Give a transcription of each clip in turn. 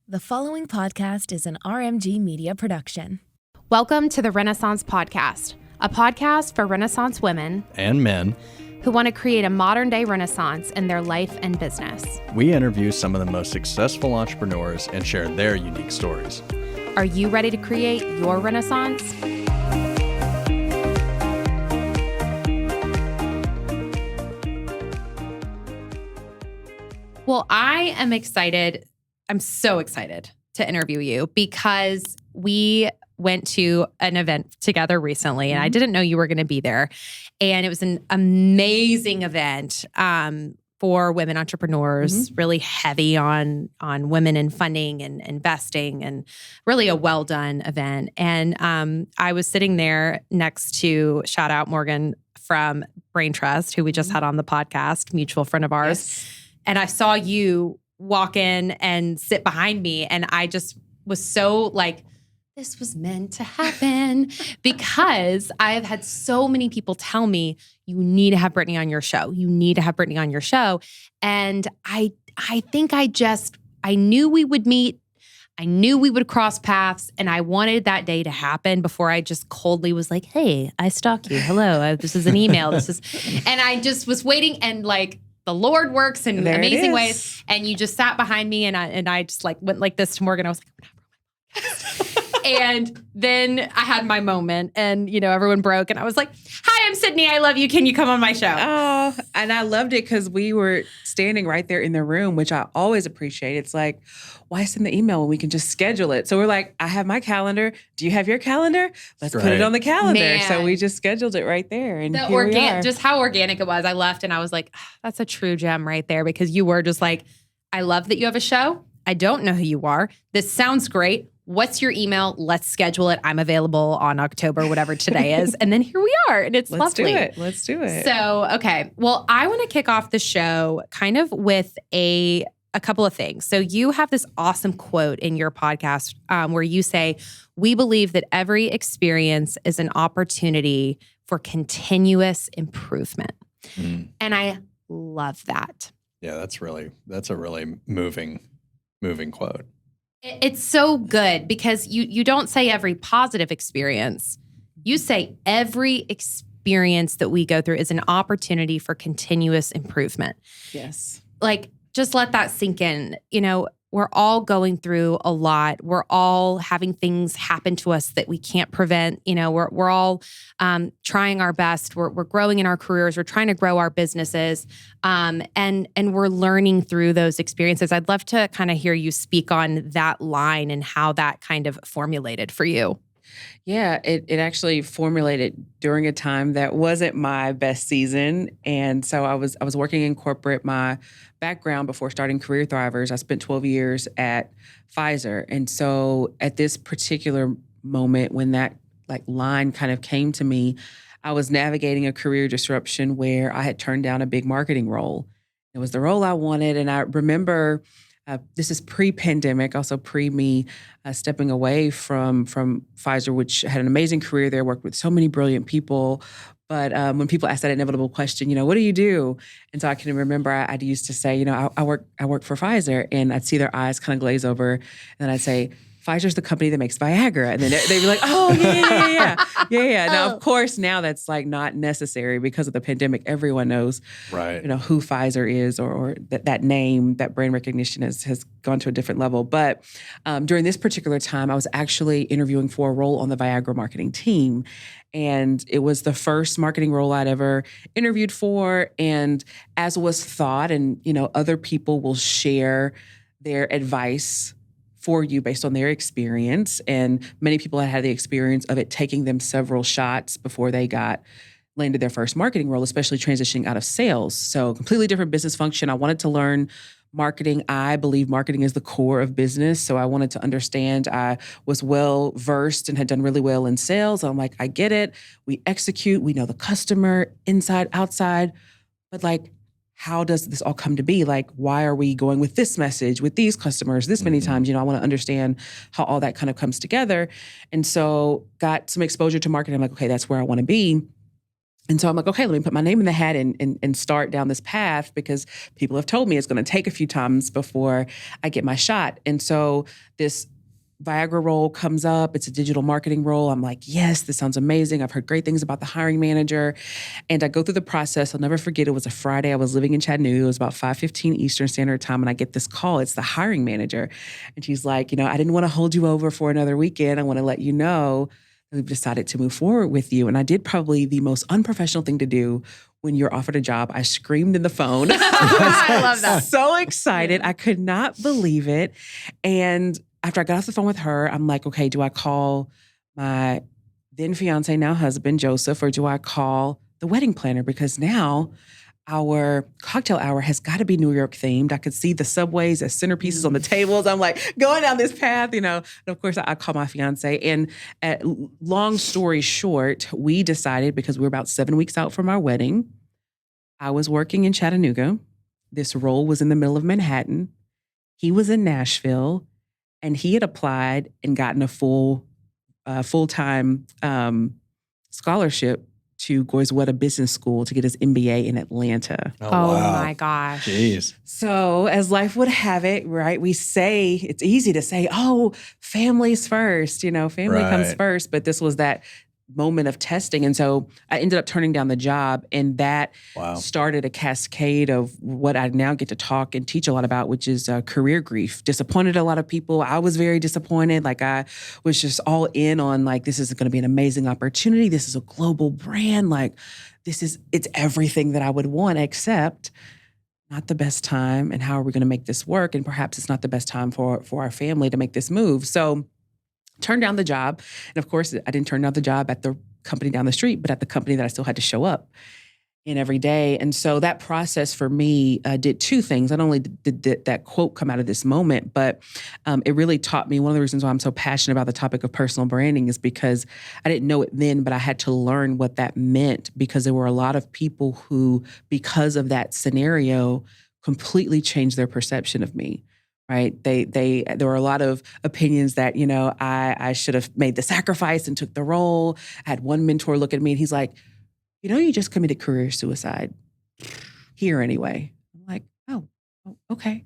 The following podcast is an RMG Media production. Welcome to the Renaissance Podcast, a podcast for Renaissance women and men who want to create a modern-day Renaissance in their life and business. We interview some of the most successful entrepreneurs and share their unique stories. Are you ready to create your Renaissance? Well, I am excited. I'm so excited to interview you because we went to an event together recently and I didn't know you were going to be there. And it was an amazing event for women entrepreneurs, really heavy on women in funding and investing, and really a well done event. And I was sitting there next to, shout out Morgan from Brain Trust, who we just had on the podcast, mutual friend of ours. Yes. And I saw you walk in and sit behind me. And I just was so like, this was meant to happen, because I have had so many people tell me, you need to have Brittany on your show. You need to have Brittany on your show. And I think I knew we would meet. I knew we would cross paths, and I wanted that day to happen before I just coldly was like, hey, I stalk you. Hello, this is an email. And I just was waiting, and like, the Lord works in amazing ways. And you just sat behind me, and I just like went like this to Morgan. I was like, I'm gonna have her on my podcast. And then I had my moment, and everyone broke, and I was like, hi, I'm Sydney. I love you. Can you come on my show? Oh, and I loved it because we were standing right there in the room, which I always appreciate. It's like, why send the email when we can just schedule it? So we're like, I have my calendar. Do you have your calendar? Let's put it on the calendar. Man. So we just scheduled it right there. And here we are. Just how organic it was. I left and I was like, that's a true gem right there, because you were just like, I love that you have a show. I don't know who you are. This sounds great. What's your email? Let's schedule it. I'm available on October, whatever today is. And then here we are. And it's lovely. Let's do it. So, okay. Well, I want to kick off the show kind of with a couple of things. So you have this awesome quote in your podcast where you say, we believe that every experience is an opportunity for continuous improvement. And I love that. Yeah, that's a really moving quote. It's so good because you don't say every positive experience. You say every experience that we go through is an opportunity for continuous improvement. Yes. Like, just let that sink in. We're all going through a lot. We're all having things happen to us that we can't prevent. We're all trying our best. We're growing in our careers. We're trying to grow our businesses, and we're learning through those experiences. I'd love to kind of hear you speak on that line and how that kind of formulated for you. Yeah, it actually formulated during a time that wasn't my best season. And so I was working in corporate. My background before starting Career Thrivers, I spent 12 years at Pfizer. And so at this particular moment when that line kind of came to me, I was navigating a career disruption where I had turned down a big marketing role. It was the role I wanted. And I remember this is pre-pandemic, also pre-me stepping away from Pfizer, which had an amazing career there, worked with so many brilliant people. But when people ask that inevitable question, what do you do? And so I can remember I used to say, I work for Pfizer, and I'd see their eyes kind of glaze over, and then I'd say, Pfizer's the company that makes Viagra. And then they'd be like, oh, yeah. Now, of course, now that's not necessary because of the pandemic. Everyone knows, right? Who Pfizer is, or that name, that brand recognition has gone to a different level. But during this particular time, I was actually interviewing for a role on the Viagra marketing team. And it was the first marketing role I'd ever interviewed for. And as was thought, and, other people will share their advice for you based on their experience. And many people had the experience of it taking them several shots before they landed their first marketing role, especially transitioning out of sales. So completely different business function. I wanted to learn marketing. I believe marketing is the core of business. So I wanted to understand. I was well versed and had done really well in sales. I'm like, I get it. We execute. We know the customer inside, outside. But how does this all come to be? Why are we going with this message, with these customers this many times? I want to understand how all that kind of comes together. And so got some exposure to marketing. I'm like, okay, that's where I want to be. And so I'm like, okay, let me put my name in the hat and start down this path, because people have told me it's going to take a few times before I get my shot. And so this Viagra role comes up. It's a digital marketing role. I'm like, yes, this sounds amazing. I've heard great things about the hiring manager. And I go through the process. I'll never forget, it was a Friday. I was living in Chattanooga. It was about 5:15 Eastern Standard Time. And I get this call. It's the hiring manager. And she's like, I didn't want to hold you over for another weekend. I want to let you know that we've decided to move forward with you. And I did probably the most unprofessional thing to do when you're offered a job. I screamed in the phone. I love that. So excited. I could not believe it. And after I got off the phone with her, I'm like, okay, do I call my then fiance, now husband, Joseph, or do I call the wedding planner? Because now our cocktail hour has got to be New York themed. I could see the subways as centerpieces on the tables. I'm like going down this path, And of course, I call my fiance. And long story short, we decided, because we were about 7 weeks out from our wedding, I was working in Chattanooga. This role was in the middle of Manhattan. He was in Nashville. And he had applied and gotten a full-time scholarship to Goizueta Business School to get his MBA in Atlanta. Oh wow. My gosh. Jeez. So as life would have it, right, we say, it's easy to say, oh, family's first, family comes first. But this was that moment of testing. And so I ended up turning down the job, and that started a cascade of what I now get to talk and teach a lot about, which is career grief. Disappointed a lot of people. I was very disappointed. Like, I was just all in on, like, this is going to be an amazing opportunity. This is a global brand. Like, it's everything that I would want, except not the best time. And how are we going to make this work? And perhaps it's not the best time for our family to make this move. So turned down the job. And of course, I didn't turn down the job at the company down the street, but at the company that I still had to show up in every day. And so that process for me did two things. Not only did that quote come out of this moment, but it really taught me, one of the reasons why I'm so passionate about the topic of personal branding is because I didn't know it then, but I had to learn what that meant, because there were a lot of people who, because of that scenario, completely changed their perception of me. Right. There were a lot of opinions that, I should have made the sacrifice and took the role. I had one mentor look at me and he's like, you just committed career suicide here anyway. I'm like, oh, okay.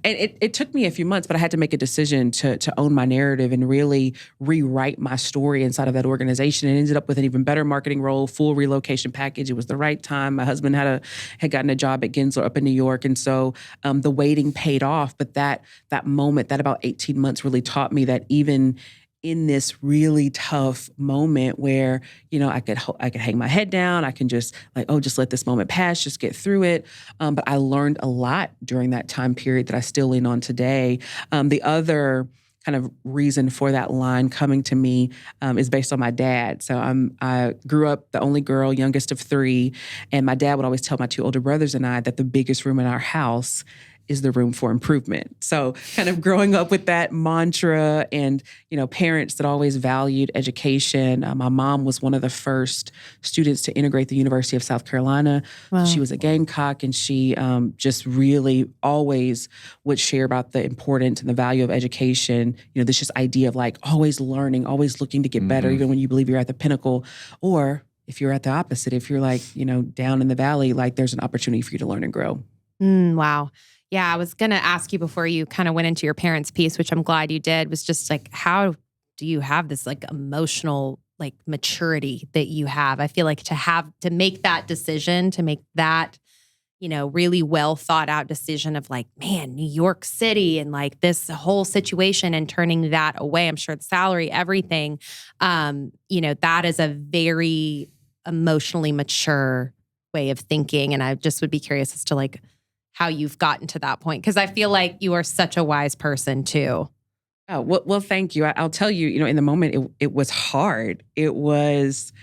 And it took me a few months, but I had to make a decision to own my narrative and really rewrite my story inside of that organization, and ended up with an even better marketing role, full relocation package. It was the right time. My husband had gotten a job at Gensler up in New York. And so the waiting paid off. But that moment, that about 18 months really taught me that even in this really tough moment where, I could hang my head down. I can just just let this moment pass, just get through it. But I learned a lot during that time period that I still lean on today. The other kind of reason for that line coming to me is based on my dad. So I grew up the only girl, youngest of three. And my dad would always tell my two older brothers and I that the biggest room in our house is the room for improvement. So kind of growing up with that mantra and, parents that always valued education. My mom was one of the first students to integrate the University of South Carolina. Wow. She was a Gamecock, and she just really always would share about the importance and the value of education. This just idea of like always learning, always looking to get better, even when you believe you're at the pinnacle. Or if you're at the opposite, if you're like, down in the valley, like there's an opportunity for you to learn and grow. Wow. Yeah, I was going to ask you before you kind of went into your parents' piece, which I'm glad you did, was just like, how do you have this like emotional like maturity that you have? I feel like to make that decision, to make that, really well thought out decision of like, man, New York City and like this whole situation and turning that away. I'm sure the salary, everything, that is a very emotionally mature way of thinking. And I just would be curious as to like, how you've gotten to that point. Because I feel like you are such a wise person too. Oh, well, thank you. I'll tell you, in the moment, it was hard. It was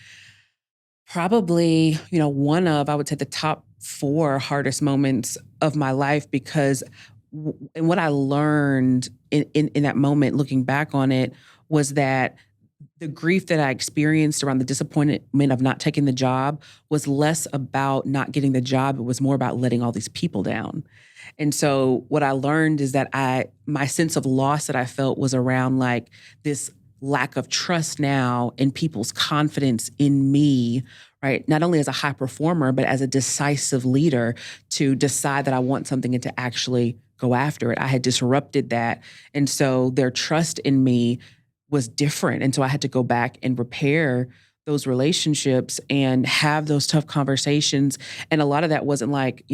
probably, one of, I would say, the top 4 hardest moments of my life, because and what I learned in that moment, looking back on it, was that the grief that I experienced around the disappointment of not taking the job was less about not getting the job. It was more about letting all these people down. And so what I learned is that my sense of loss that I felt was around like this lack of trust now in people's confidence in me, right? Not only as a high performer, but as a decisive leader to decide that I want something and to actually go after it. I had disrupted that. And so their trust in me was different. And so I had to go back and repair those relationships and have those tough conversations. And a lot of that wasn't like,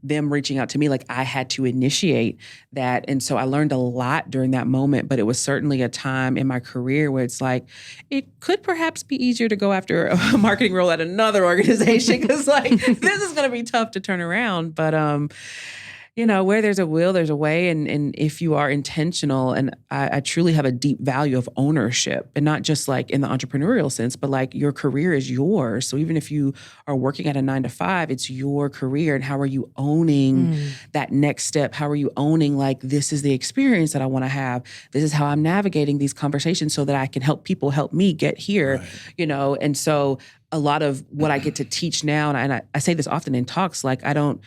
them reaching out to me, like I had to initiate that. And so I learned a lot during that moment, but it was certainly a time in my career where it's like, it could perhaps be easier to go after a marketing role at another organization because like, this is going to be tough to turn around. But, where there's a will, there's a way. And if you are intentional, and I truly have a deep value of ownership, and not just like in the entrepreneurial sense, but like your career is yours. So even if you are working at a 9-to-5, it's your career. And how are you owning that next step? How are you owning like, this is the experience that I want to have? This is how I'm navigating these conversations so that I can help people help me get here, And so a lot of what I get to teach now, and I say this often in talks, like I don't,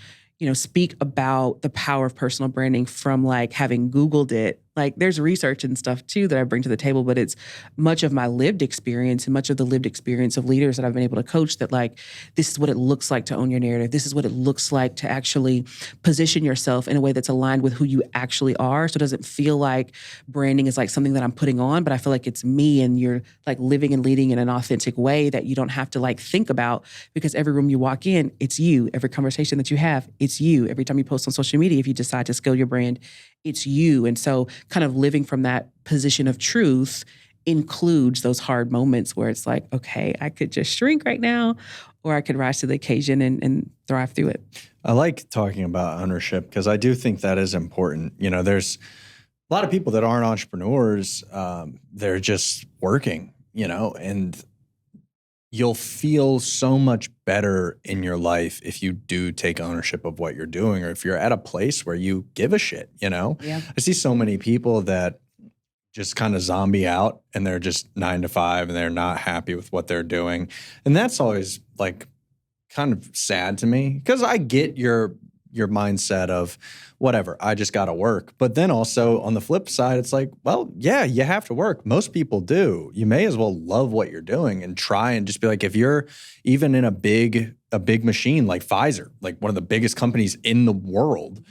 speak about the power of personal branding from like having Googled it. Like there's research and stuff too that I bring to the table, but it's much of my lived experience and much of the lived experience of leaders that I've been able to coach that like, this is what it looks like to own your narrative. This is what it looks like to actually position yourself in a way that's aligned with who you actually are. So it doesn't feel like branding is like something that I'm putting on, but I feel like it's me and you're like living and leading in an authentic way that you don't have to like think about, because every room you walk in, it's you. Every conversation that you have, it's you. Every time you post on social media, if you decide to scale your brand, it's you. And so kind of living from that position of truth includes those hard moments where it's like, okay, I could just shrink right now, or I could rise to the occasion and thrive through it. I like talking about ownership because I do think that is important. There's a lot of people that aren't entrepreneurs. They're just working, and you'll feel so much better in your life if you do take ownership of what you're doing, or if you're at a place where you give a shit, Yeah. I see so many people that just kind of zombie out and they're just 9-to-5 and they're not happy with what they're doing. And that's always like kind of sad to me, because I get your mindset of whatever, I just got to work. But then also on the flip side, it's like, well, yeah, you have to work. Most people do. You may as well love what you're doing and try and just be like, if you're even in a big machine like Pfizer, like one of the biggest companies in the world,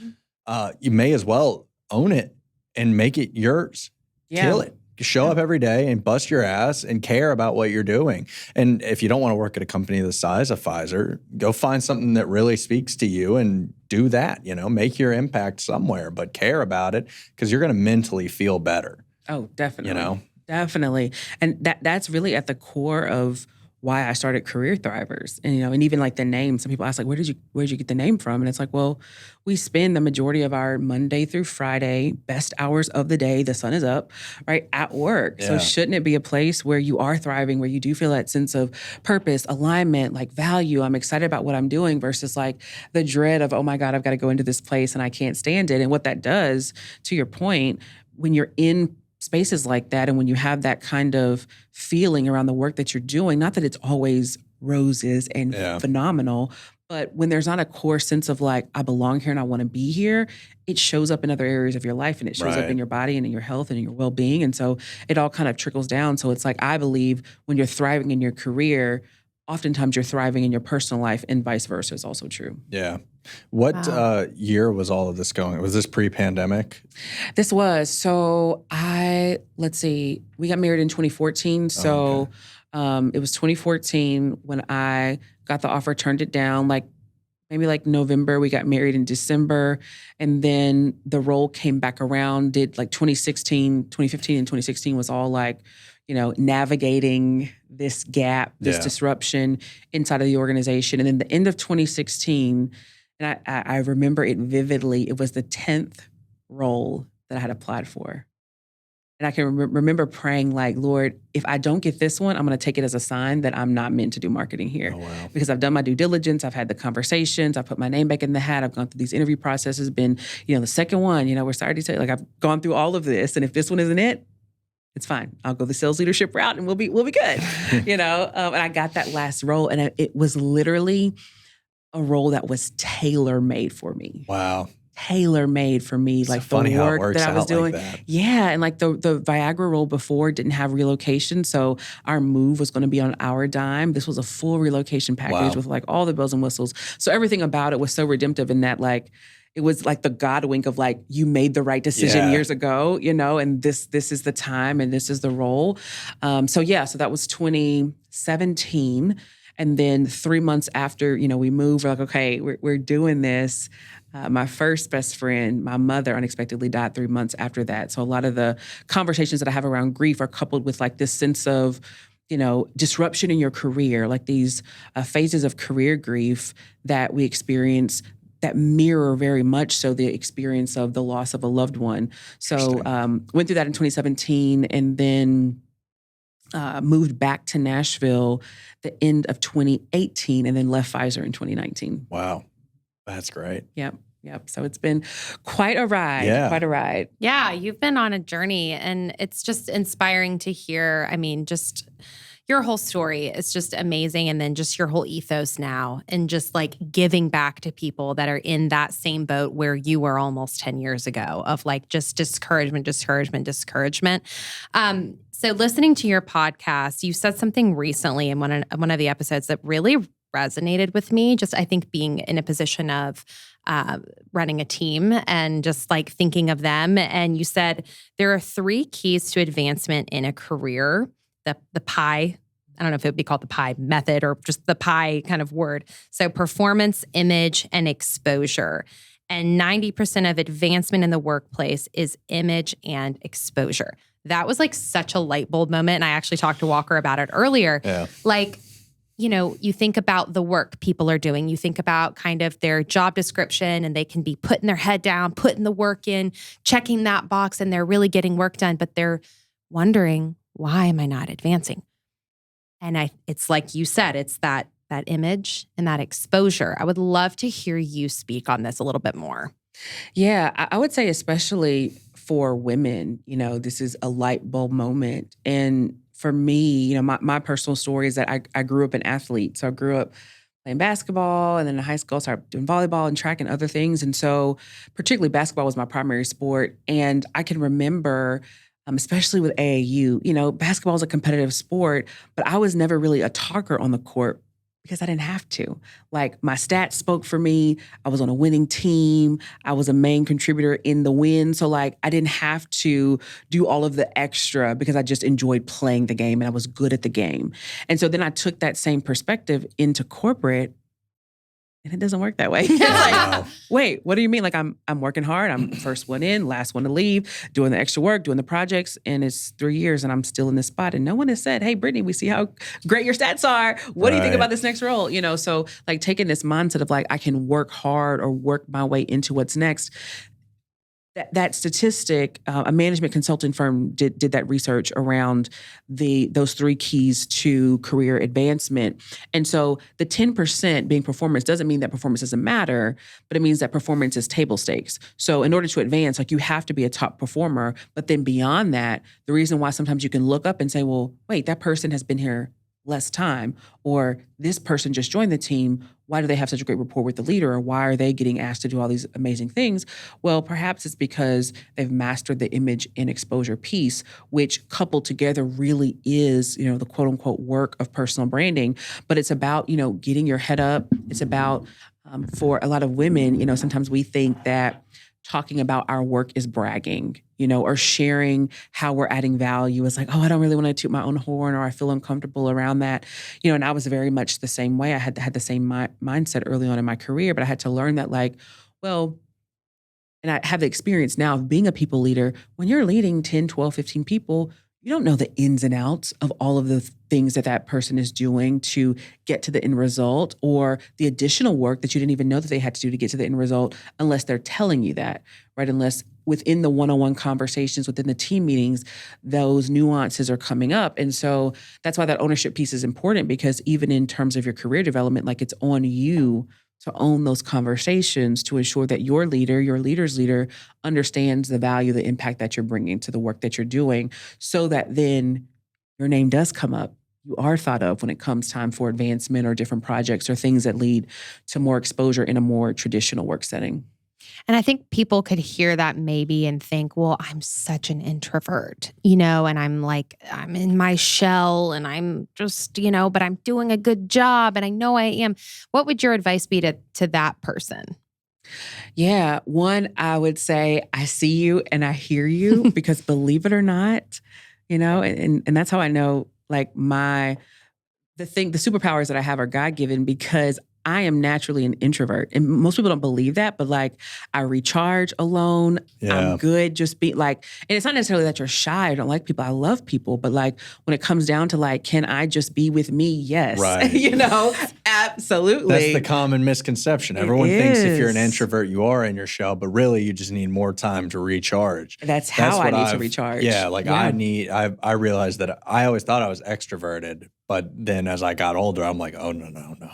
you may as well own it and make it yours. Yeah. Kill it. Show up every day and bust your ass and care about what you're doing. And if you don't want to work at a company the size of Pfizer, go find something that really speaks to you and do that, make your impact somewhere, but care about it, because you're going to mentally feel better. Oh, definitely. Definitely. And that's really at the core of why I started Career Thrivers. And, and even like the name, some people ask like, where did you get the name from? And it's like, well, we spend the majority of our Monday through Friday, best hours of the day, the sun is up, right, at work. Yeah. So shouldn't it be a place where you are thriving, where you do feel that sense of purpose, alignment, like value? I'm excited about what I'm doing versus like the dread of, oh my God, I've got to go into this place and I can't stand it. And what that does, to your point, when you're in spaces like that, and when you have that kind of feeling around the work that you're doing, not that it's always roses and phenomenal, but when there's not a core sense of like, I belong here and I want to be here, it shows up in other areas of your life, and it shows up in your body and in your health and in your well-being. And so it all kind of trickles down. So it's like, I believe when you're thriving in your career, oftentimes you're thriving in your personal life, and vice versa is also true. Yeah. What year was all of this going? Was this pre-pandemic? This was. So let's see, we got married in 2014. So it was 2014 when I got the offer, turned it down, maybe November. We got married in December. And then the role came back around, did 2015 and 2016 was all navigating this gap, this disruption inside of the organization. And then the end of 2016, and I remember it vividly, it was the 10th role that I had applied for. And I can remember praying Lord, if I don't get this one, I'm going to take it as a sign that I'm not meant to do marketing here. Oh, wow. Because I've done my due diligence. I've had the conversations. I've put my name back in the hat. I've gone through these interview processes, been, the second one, we're sorry to say, I've gone through all of this. And if this one isn't it, it's fine. I'll go the sales leadership route and we'll be good, And I got that last role, and it was literally a role that was tailor-made for me. Wow. tailor-made for me, It's like the funny how it work works that I was out like doing. that. Yeah, and like the Viagra role before didn't have relocation, so our move was going to be on our dime. This was a full relocation package Wow. with like all the bells and whistles. So everything about it was so redemptive in that like it was like the God wink of like you made the right decision Yeah. years ago, and this is the time and this is the role. So that was 2017. And then 3 months after, we moved, we're like, okay, we're doing this. My first best friend, my mother unexpectedly died 3 months after that. So a lot of the conversations that I have around grief are coupled with like this sense of, disruption in your career, like these phases of career grief that we experience that mirror very much so the experience of the loss of a loved one. So went through that in 2017 and then moved back to Nashville the end of 2018 and then left Pfizer in 2019. Wow. That's great. Yep. So it's been quite a ride. Yeah. Quite a ride. Yeah, you've been on a journey and it's just inspiring to hear. I mean, just your whole story is just amazing. And then just your whole ethos now and just like giving back to people that are in that same boat where you were almost 10 years ago of like just discouragement. So listening to your podcast, you said something recently in one of the episodes that really resonated with me. Just I think being in a position of running a team and just like thinking of them. And you said there are 3 keys to advancement in a career. The pie, I don't know if it would be called the pie method or just the pie kind of word. So performance, image, and exposure. And 90% of advancement in the workplace is image and exposure. That was like such a light bulb moment. And I actually talked to Walker about it earlier. Yeah. Like, you think about the work people are doing. You think about kind of their job description and they can be putting their head down, putting the work in, checking that box, and they're really getting work done. But they're wondering, why am I not advancing? And it's like you said, it's that image and that exposure. I would love to hear you speak on this a little bit more. Yeah, I would say especially for women, this is a light bulb moment. And for me, my personal story is that I grew up an athlete. So I grew up playing basketball and then in high school I started doing volleyball and track and other things. And so particularly basketball was my primary sport. And I can remember especially with AAU, basketball is a competitive sport, but I was never really a talker on the court because I didn't have to. Like my stats spoke for me. I was on a winning team. I was a main contributor in the win. So like I didn't have to do all of the extra because I just enjoyed playing the game and I was good at the game. And so then I took that same perspective into corporate. And it doesn't work that way. It's like, wait, what do you mean? Like I'm working hard. I'm first one in, last one to leave, doing the extra work, doing the projects. And it's 3 years and I'm still in this spot. And no one has said, hey, Brittany, we see how great your stats are. What do you think about this next role? So like taking this mindset of like, I can work hard or work my way into what's next. That statistic, a management consulting firm did that research around those 3 keys to career advancement. And so the 10% being performance doesn't mean that performance doesn't matter, but it means that performance is table stakes. So in order to advance, like you have to be a top performer. But then beyond that, the reason why sometimes you can look up and say, well, wait, that person has been here less time, or this person just joined the team. Why do they have such a great rapport with the leader? Or why are they getting asked to do all these amazing things? Well, perhaps it's because they've mastered the image and exposure piece, which coupled together really is, the quote unquote work of personal branding. But it's about, getting your head up. It's about, for a lot of women, sometimes we think that talking about our work is bragging, or sharing how we're adding value is like, oh, I don't really want to toot my own horn, or I feel uncomfortable around that. And I was very much the same way. I had the same mindset early on in my career, but I had to learn that like, well, and I have the experience now of being a people leader. When you're leading 10, 12, 15 people, you don't know the ins and outs of all of the things that person is doing to get to the end result, or the additional work that you didn't even know that they had to do to get to the end result unless they're telling you that, right? Unless within the one-on-one conversations, within the team meetings, those nuances are coming up. And so that's why that ownership piece is important, because even in terms of your career development, like it's on you to own those conversations to ensure that your leader, your leader's leader, understands the value, the impact that you're bringing to the work that you're doing, so that then your name does come up. You are thought of when it comes time for advancement or different projects or things that lead to more exposure in a more traditional work setting. And I think people could hear that maybe and think, well, I'm such an introvert, and I'm in my shell and I'm just, but I'm doing a good job and I know I am. What would your advice be to that person? Yeah. One, I would say, I see you and I hear you because believe it or not, and that's how I know like the superpowers that I have are God-given because I am naturally an introvert. And most people don't believe that, but like I recharge alone. Yeah. I'm good just being like, and it's not necessarily that you're shy or don't like people. I love people, but like when it comes down to like, can I just be with me? Yes. Right. Absolutely. That's the common misconception. Everyone thinks if you're an introvert, you are in your shell, but really you just need more time to recharge. That's how I need to recharge. Yeah. I realized that I always thought I was extroverted, but then as I got older, I'm like, oh, no.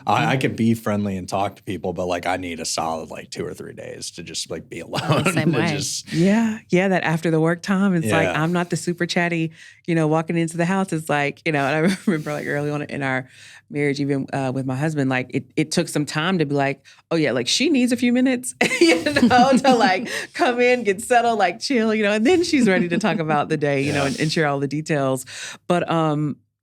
I can be friendly and talk to people, but like I need a solid like 2 or 3 days to just like be alone. Same way. Yeah. That after the work time, it's like, I'm not the super chatty, walking into the house. It's like, and I remember like early on in our marriage, even with my husband, like it took some time to be like, oh yeah, like she needs a few minutes, to like come in, get settled, like chill, and then she's ready to talk about the day, and share all the details. But,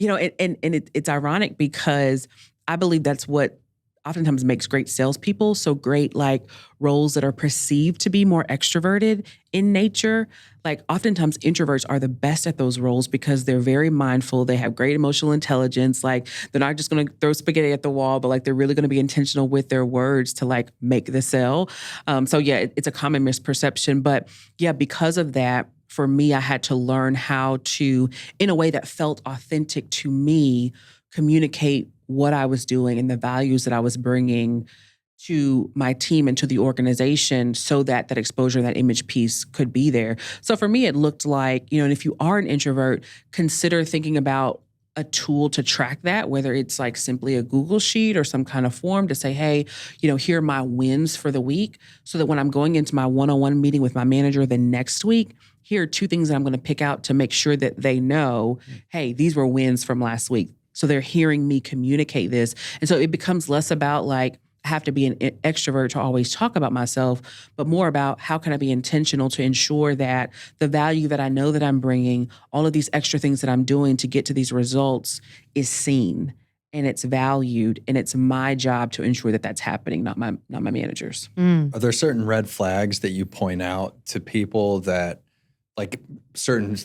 it's ironic because I believe that's what oftentimes makes great salespeople. So great, like roles that are perceived to be more extroverted in nature. Like oftentimes introverts are the best at those roles because they're very mindful. They have great emotional intelligence. Like they're not just going to throw spaghetti at the wall, but like they're really going to be intentional with their words to like make the sale. It's a common misperception. But yeah, because of that, for me, I had to learn how to, in a way that felt authentic to me, communicate what I was doing and the values that I was bringing to my team and to the organization so that that exposure, that image piece could be there. So for me, it looked like, and if you are an introvert, consider thinking about a tool to track that, whether it's like simply a Google sheet or some kind of form to say, hey, here are my wins for the week so that when I'm going into my one-on-one meeting with my manager the next week, here are 2 things that I'm going to pick out to make sure that they know, hey, these were wins from last week. So they're hearing me communicate this. And so it becomes less about like, I have to be an extrovert to always talk about myself, but more about how can I be intentional to ensure that the value that I know that I'm bringing, all of these extra things that I'm doing to get to these results is seen and it's valued. And it's my job to ensure that that's happening, not my managers. Are there certain red flags that you point out to people that like certain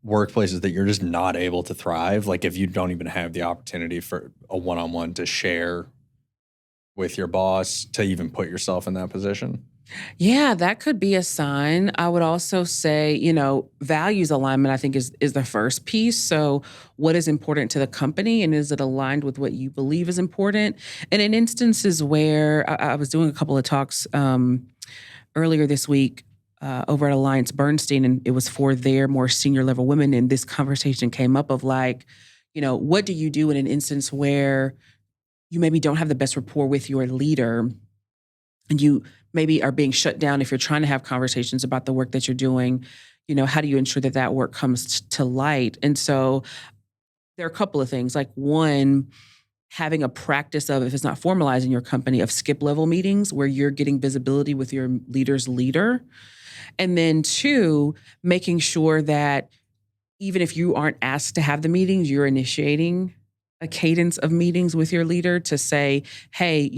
workplaces that you're just not able to thrive? Like if you don't even have the opportunity for a one-on-one to share with your boss to even put yourself in that position? Yeah, that could be a sign. I would also say, values alignment, I think is the first piece. So what is important to the company and is it aligned with what you believe is important? And in instances where I was doing a couple of talks earlier this week, over at Alliance Bernstein, and it was for their more senior level women. And this conversation came up of like, what do you do in an instance where you maybe don't have the best rapport with your leader and you maybe are being shut down if you're trying to have conversations about the work that you're doing? How do you ensure that that work comes to light? And so there are a couple of things. Like one, having a practice of, if it's not formalized in your company, of skip level meetings where you're getting visibility with your leader's leader. And then 2, making sure that even if you aren't asked to have the meetings, you're initiating a cadence of meetings with your leader to say, hey,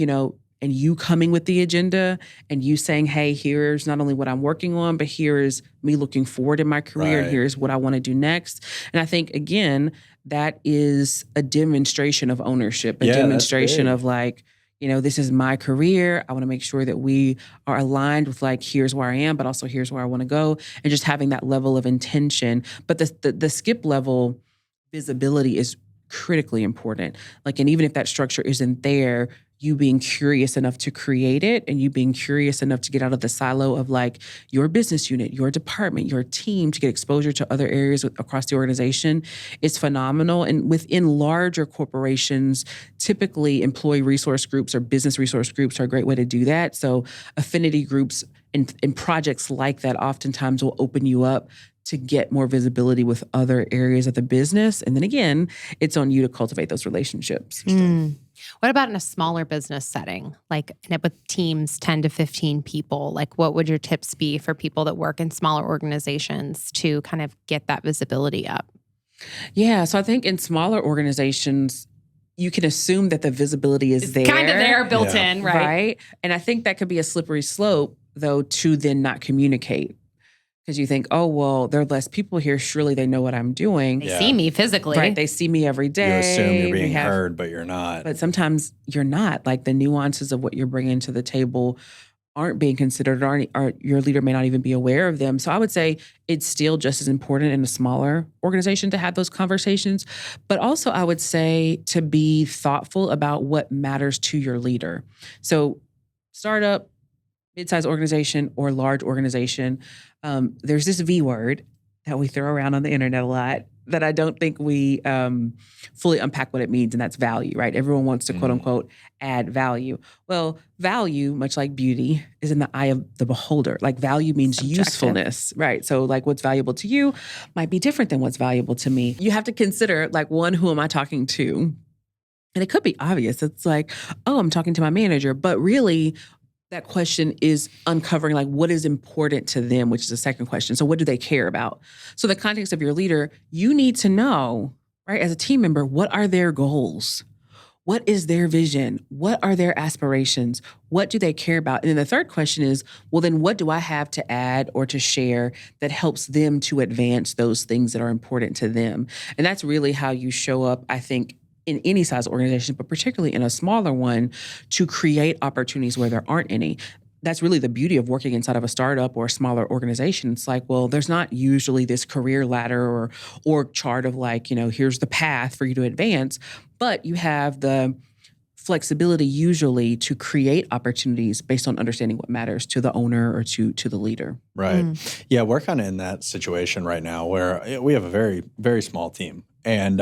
and you coming with the agenda and you saying, hey, here's not only what I'm working on, but here's me looking forward in my career. Right. And here's what I want to do next. And I think, again, that is a demonstration of ownership, a demonstration of like, this is my career. I want to make sure that we are aligned with like, here's where I am, but also here's where I want to go. And just having that level of intention. But the skip level visibility is critically important. Like, and even if that structure isn't there, you being curious enough to create it and you being curious enough to get out of the silo of like your business unit, your department, your team, to get exposure to other areas across the organization is phenomenal. And within larger corporations, typically employee resource groups or business resource groups are a great way to do that. So affinity groups and projects like that oftentimes will open you up to get more visibility with other areas of the business. And then again, it's on you to cultivate those relationships. What about in a smaller business setting, like with teams, 10 to 15 people? Like, what would your tips be for people that work in smaller organizations to kind of get that visibility up? Yeah. So I think in smaller organizations, you can assume that the visibility is there. Kind of there, built in, right? Right. And I think that could be a slippery slope, though, to then not communicate. Because you think, oh, well, there are less people here. Surely they know what I'm doing. They see me physically. Right. They see me every day. You assume you're being heard, but you're not. But sometimes you're not. Like the nuances of what you're bringing to the table aren't being considered, or your leader may not even be aware of them. So I would say it's still just as important in a smaller organization to have those conversations. But also I would say to be thoughtful about what matters to your leader. So startup, mid-sized organization, or large organization, there's this V word that we throw around on the internet a lot that I don't think we fully unpack what it means, and that's value, right? Everyone wants to, quote unquote, add value. Well, value, much like beauty, is in the eye of the beholder. Like value means Subjective. Usefulness, right? So like what's valuable to you might be different than what's valuable to me. You have to consider, like, one, who am I talking to? And it could be obvious. It's like, oh, I'm talking to my manager, but really that question is uncovering like what is important to them, which is the second question. So what do they care about? So the context of your leader, you need to know, right, as a team member, what are their goals? What is their vision? What are their aspirations? What do they care about? And then the third question is, well, then what do I have to add or to share that helps them to advance those things that are important to them? And that's really how you show up, I think, in any size organization, but particularly in a smaller one, to create opportunities where there aren't any. That's really the beauty of working inside of a startup or a smaller organization. It's like, well, there's not usually this career ladder or org chart of like, here's the path for you to advance, but you have the flexibility usually to create opportunities based on understanding what matters to the owner or to the leader. Right. Yeah, we're kind of in that situation right now where we have a very, very small team. And,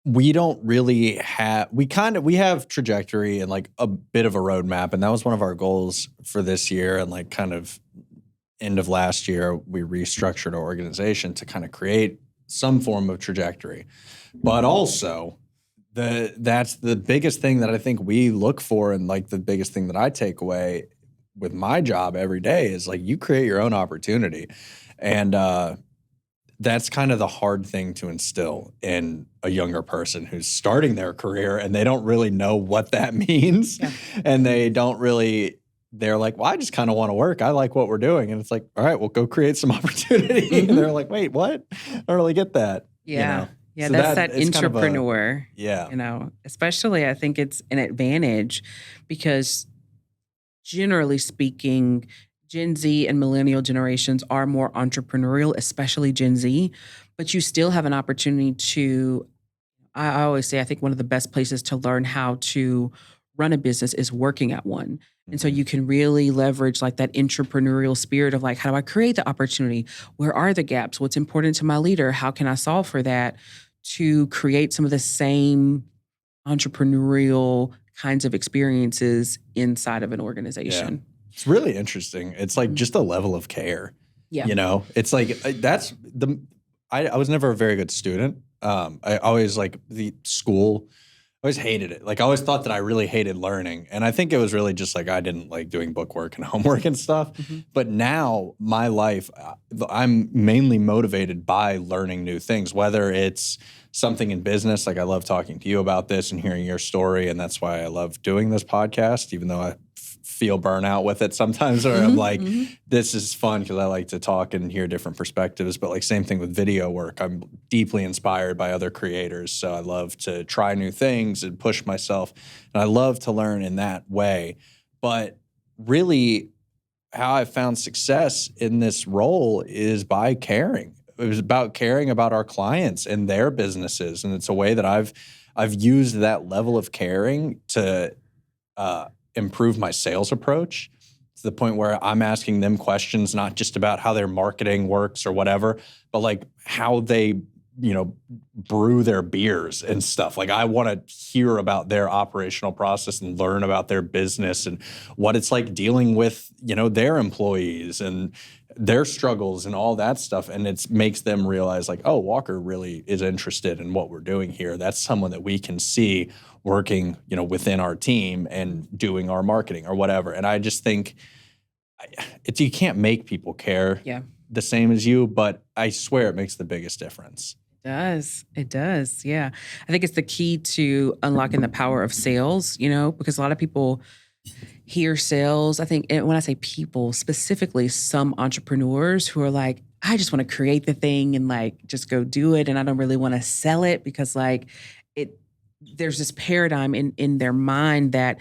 we don't really have, we have trajectory and like a bit of a roadmap. And that was one of our goals for this year. And like kind of end of last year, we restructured our organization to kind of create some form of trajectory. But also that's the biggest thing that I think we look for. And like the biggest thing that I take away with my job every day is like you create your own opportunity. And, that's kind of the hard thing to instill in a younger person who's starting their career and they don't really know what that means. Yeah. And they're like, well, I just kind of want to work. I like what we're doing. And it's like, all right, well, go create some opportunity. And they're like, wait, what? I don't really get that. Yeah. Yeah, so that's that intrapreneur. Especially I think it's an advantage because generally speaking, Gen Z and millennial generations are more entrepreneurial, especially Gen Z, but you still have an opportunity to, I always say, I think one of the best places to learn how to run a business is working at one. And so you can really leverage like that entrepreneurial spirit of like, how do I create the opportunity? Where are the gaps? What's important to my leader? How can I solve for that? To create some of the same entrepreneurial kinds of experiences inside of an organization. Yeah. It's really interesting. It's like just a level of care. Yeah. It's like I was never a very good student. I always like the school, I always hated it. Like I always thought that I really hated learning. And I think it was really just like I didn't like doing bookwork and homework and stuff. But now my life, I'm mainly motivated by learning new things, whether it's something in business. Like I love talking to you about this and hearing your story. And that's why I love doing this podcast, even though I feel burnout with it sometimes, or I'm like, this is fun because I like to talk and hear different perspectives. But like same thing with video work. I'm deeply inspired by other creators. So I love to try new things and push myself. And I love to learn in that way. But really how I found success in this role is by caring. It was about caring about our clients and their businesses. And it's a way that I've used that level of caring to improve my sales approach to the point where I'm asking them questions, not just about how their marketing works or whatever, but like how they, brew their beers and stuff. Like I want to hear about their operational process and learn about their business and what it's like dealing with, their employees and their struggles and all that stuff. And it makes them realize like, oh, Walker really is interested in what we're doing here. That's someone that we can see working, within our team and doing our marketing or whatever. And I just think you can't make people care the same as you, but I swear it makes the biggest difference. It does. Yeah. I think it's the key to unlocking the power of sales, because a lot of people hear sales. I think, and when I say people, specifically some entrepreneurs who are like, I just want to create the thing and like just go do it. And I don't really want to sell it because there's this paradigm in their mind that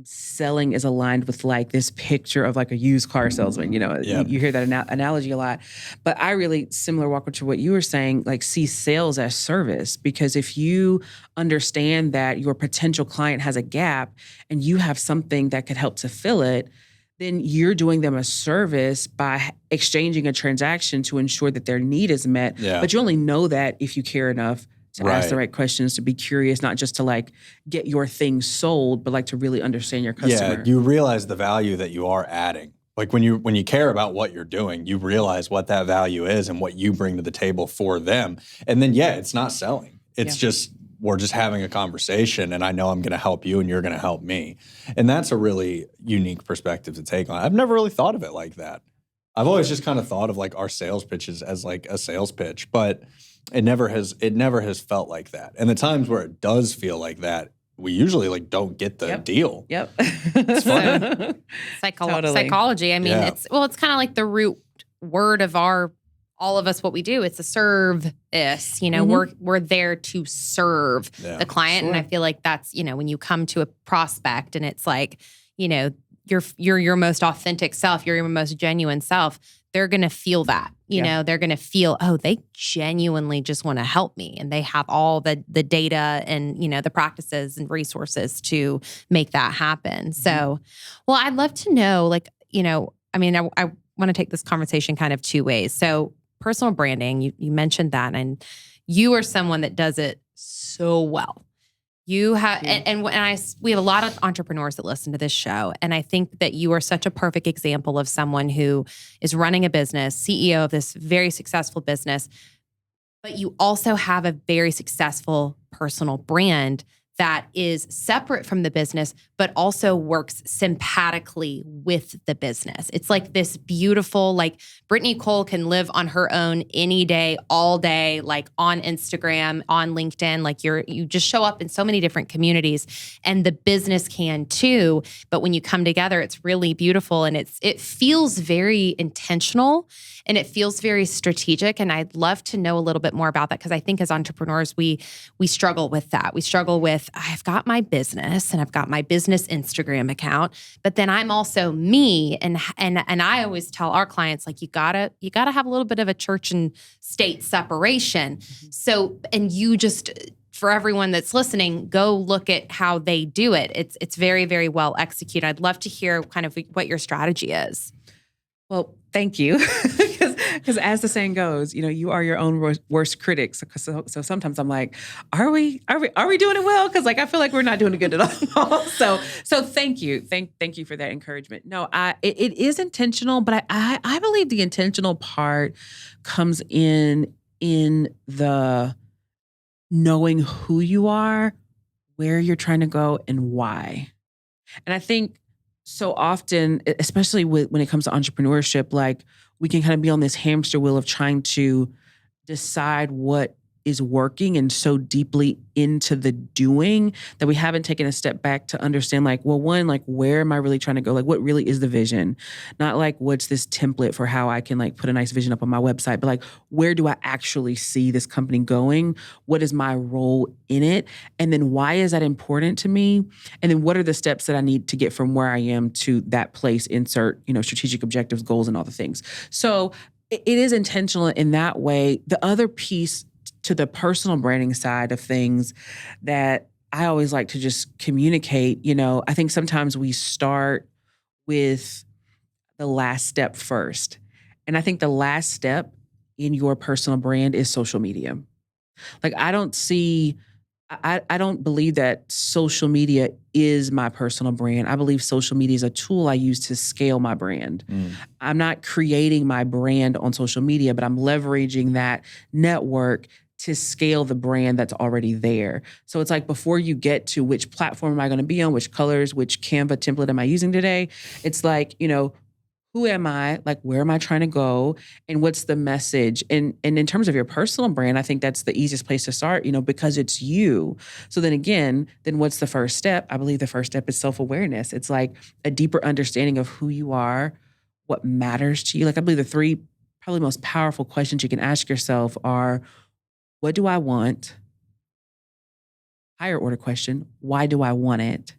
selling is aligned with like this picture of like a used car salesman. You hear that analogy a lot. But I really, similar, Walker, to what you were saying, like see sales as service. Because if you understand that your potential client has a gap and you have something that could help to fill it, then you're doing them a service by exchanging a transaction to ensure that their need is met. Yeah. But you only know that if you care enough to ask the right questions, to be curious, not just to like get your thing sold, but like to really understand your customer. Yeah, you realize the value that you are adding. Like when you care about what you're doing, you realize what that value is and what you bring to the table for them. And then, it's not selling. It's just, we're just having a conversation and I know I'm going to help you and you're going to help me. And that's a really unique perspective to take on. I've never really thought of it like that. I've always just kind of thought of like our sales pitches as like a sales pitch, but it never has felt like that. And the times where it does feel like that, we usually like don't get the deal. Yep. It's fun. Psychology. I mean, it's kind of like the root word of all of us, what we do. It's a service, we're there to serve the client. Sure. And I feel like that's, when you come to a prospect and it's like, you're your most authentic self, you're your most genuine self, they're going to feel that, they're going to feel, oh, they genuinely just want to help me. And they have all the data and, the practices and resources to make that happen. Mm-hmm. So, well, I'd love to know, I want to take this conversation kind of two ways. So personal branding, you mentioned that, and you are someone that does it so well. You have, we have a lot of entrepreneurs that listen to this show, and I think that you are such a perfect example of someone who is running a business, CEO of this very successful business, but you also have a very successful personal brand that is separate from the business, but also works sympathetically with the business. It's like this beautiful, like Brittany Cole can live on her own any day, all day, like on Instagram, on LinkedIn, like you just show up in so many different communities, and the business can too. But when you come together, it's really beautiful, and it feels very intentional and it feels very strategic. And I'd love to know a little bit more about that, because I think as entrepreneurs, we struggle with that. We struggle with, I've got my business and I've got my business Instagram account, but then I'm also me. And I always tell our clients, like, you gotta have a little bit of a church and state separation. Mm-hmm. So, and you just, for everyone that's listening, go look at how they do it. It's very, very well executed. I'd love to hear kind of what your strategy is. Well, thank you. Because as the saying goes, you are your own worst critic. So sometimes I'm like, are we doing it well? Because I feel like we're not doing it good at all. So thank you. Thank you for that encouragement. No, it is intentional, but I believe the intentional part comes in the knowing who you are, where you're trying to go, and why. And I think so often, especially when it comes to entrepreneurship, like we can kind of be on this hamster wheel of trying to decide what is working and so deeply into the doing that we haven't taken a step back to understand, like, well, one, like, where am I really trying to go? Like, what really is the vision? Not like, what's this template for how I can like put a nice vision up on my website, but like, where do I actually see this company going? What is my role in it? And then why is that important to me? And then what are the steps that I need to get from where I am to that place, insert, strategic objectives, goals, and all the things. So it is intentional in that way. The other piece to the personal branding side of things that I always like to just communicate, I think sometimes we start with the last step first. And I think the last step in your personal brand is social media. Like, I don't see I don't believe that social media is my personal brand. I believe social media is a tool I use to scale my brand. I'm not creating my brand on social media, but I'm leveraging that network to scale the brand that's already there. So it's like before you get to which platform am I going to be on, which colors, which Canva template am I using today, it's like, who am I? Like, where am I trying to go? And what's the message? And in terms of your personal brand, I think that's the easiest place to start, because it's you. So then again, what's the first step? I believe the first step is self-awareness. It's like a deeper understanding of who you are, what matters to you. Like, I believe the three probably most powerful questions you can ask yourself are, what do I want? Higher order question, why do I want it?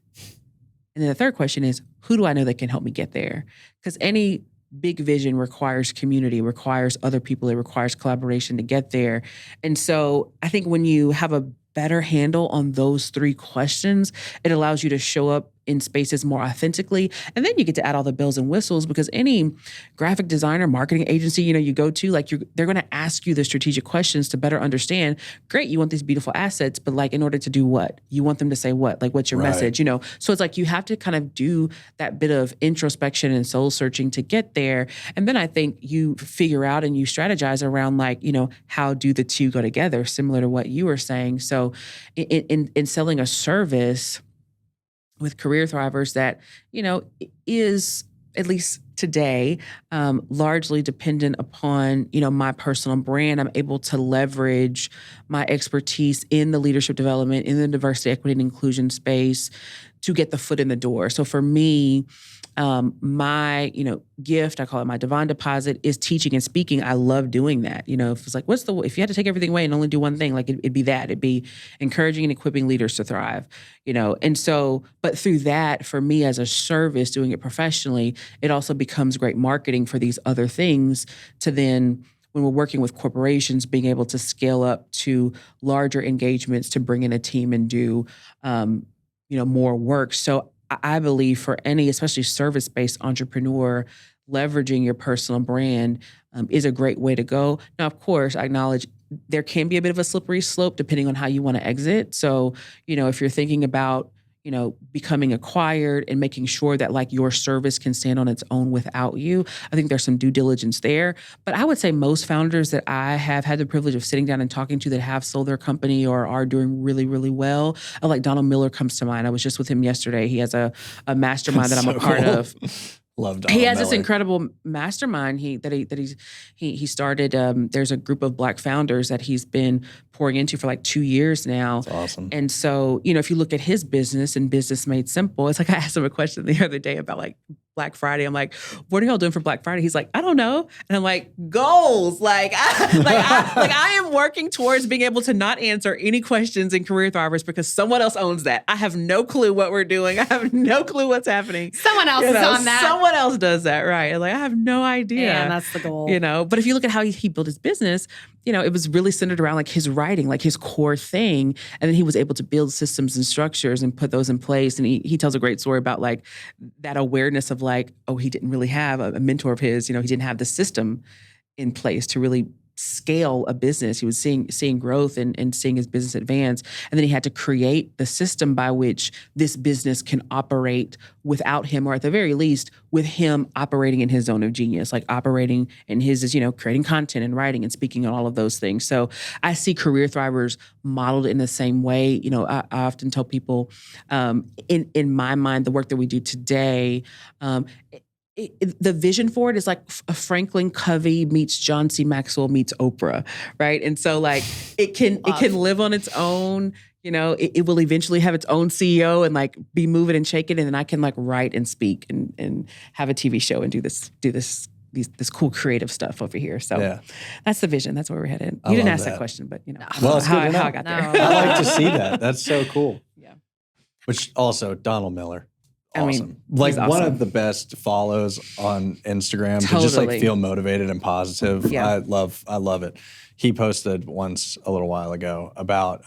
And then the third question is, who do I know that can help me get there? Because any big vision requires community, requires other people, it requires collaboration to get there. And so I think when you have a better handle on those three questions, it allows you to show up in spaces more authentically. And then you get to add all the bells and whistles, because any graphic designer, marketing agency, you go to, like, they're going to ask you the strategic questions to better understand. Great, you want these beautiful assets, but like, in order to do what? You want them to say what? Like, what's your message? So it's like you have to kind of do that bit of introspection and soul searching to get there. And then I think you figure out and you strategize around, like, how do the two go together, similar to what you were saying. So in selling a service with Career Thrivers that, is, at least today, largely dependent upon, my personal brand, I'm able to leverage my expertise in the leadership development, in the diversity, equity, and inclusion space to get the foot in the door. So for me, my, gift, I call it my divine deposit, is teaching and speaking. I love doing that. If it's like, if you had to take everything away and only do one thing, like it'd be that. It'd be encouraging and equipping leaders to thrive, And so, but through that, for me as a service, doing it professionally, it also becomes great marketing for these other things to then, when we're working with corporations, being able to scale up to larger engagements to bring in a team and do, more work. So I believe for any, especially service-based entrepreneur, leveraging your personal brand is a great way to go. Now, of course, I acknowledge there can be a bit of a slippery slope depending on how you want to exit. So, if you're thinking about, becoming acquired and making sure that like your service can stand on its own without you, I think there's some due diligence there. But I would say most founders that I have had the privilege of sitting down and talking to that have sold their company or are doing really, really well, like Donald Miller comes to mind. I was just with him yesterday. He has a mastermind that I'm a part of. Love Donald He has Miller. this incredible mastermind he started. There's a group of Black founders that he's been pouring into for like 2 years now. That's awesome. And so, if you look at his business and Business Made Simple, it's like I asked him a question the other day about like Black Friday. I'm like, what are y'all doing for Black Friday? He's like, I don't know. And I'm like, goals. I am working towards being able to not answer any questions in Career Thrivers because someone else owns that. I have no clue what we're doing. I have no clue what's happening. Someone else is on that. Someone else does that, right? Like, I have no idea. And that's the goal. But if you look at how he built his business, it was really centered around like his writing, like his core thing. And then he was able to build systems and structures and put those in place. And he tells a great story about like that awareness of like, oh, he didn't really have a mentor of his, he didn't have the system in place to really scale a business. He was seeing growth and seeing his business advance. And then he had to create the system by which this business can operate without him, or at the very least, with him operating in his zone of genius, like operating in his, creating content and writing and speaking and all of those things. So I see Career Thrivers modeled in the same way. I often tell people, in my mind, the work that we do today, the vision for it is like a Franklin Covey meets John C. Maxwell meets Oprah, right? And so like it can live on its own. It will eventually have its own CEO and like be moving and shaking, and then I can like write and speak and have a TV show and do this cool creative stuff over here. So that's the vision. That's where we're headed. You didn't ask that question, but Well, it's how good to know. I got there. I like to see that. That's so cool. Yeah. Which also, Donald Miller. Awesome. I mean, like he's one awesome. of the best follows on Instagram to just like Totally. feel motivated and positive. Yeah. I love it. He posted once a little while ago about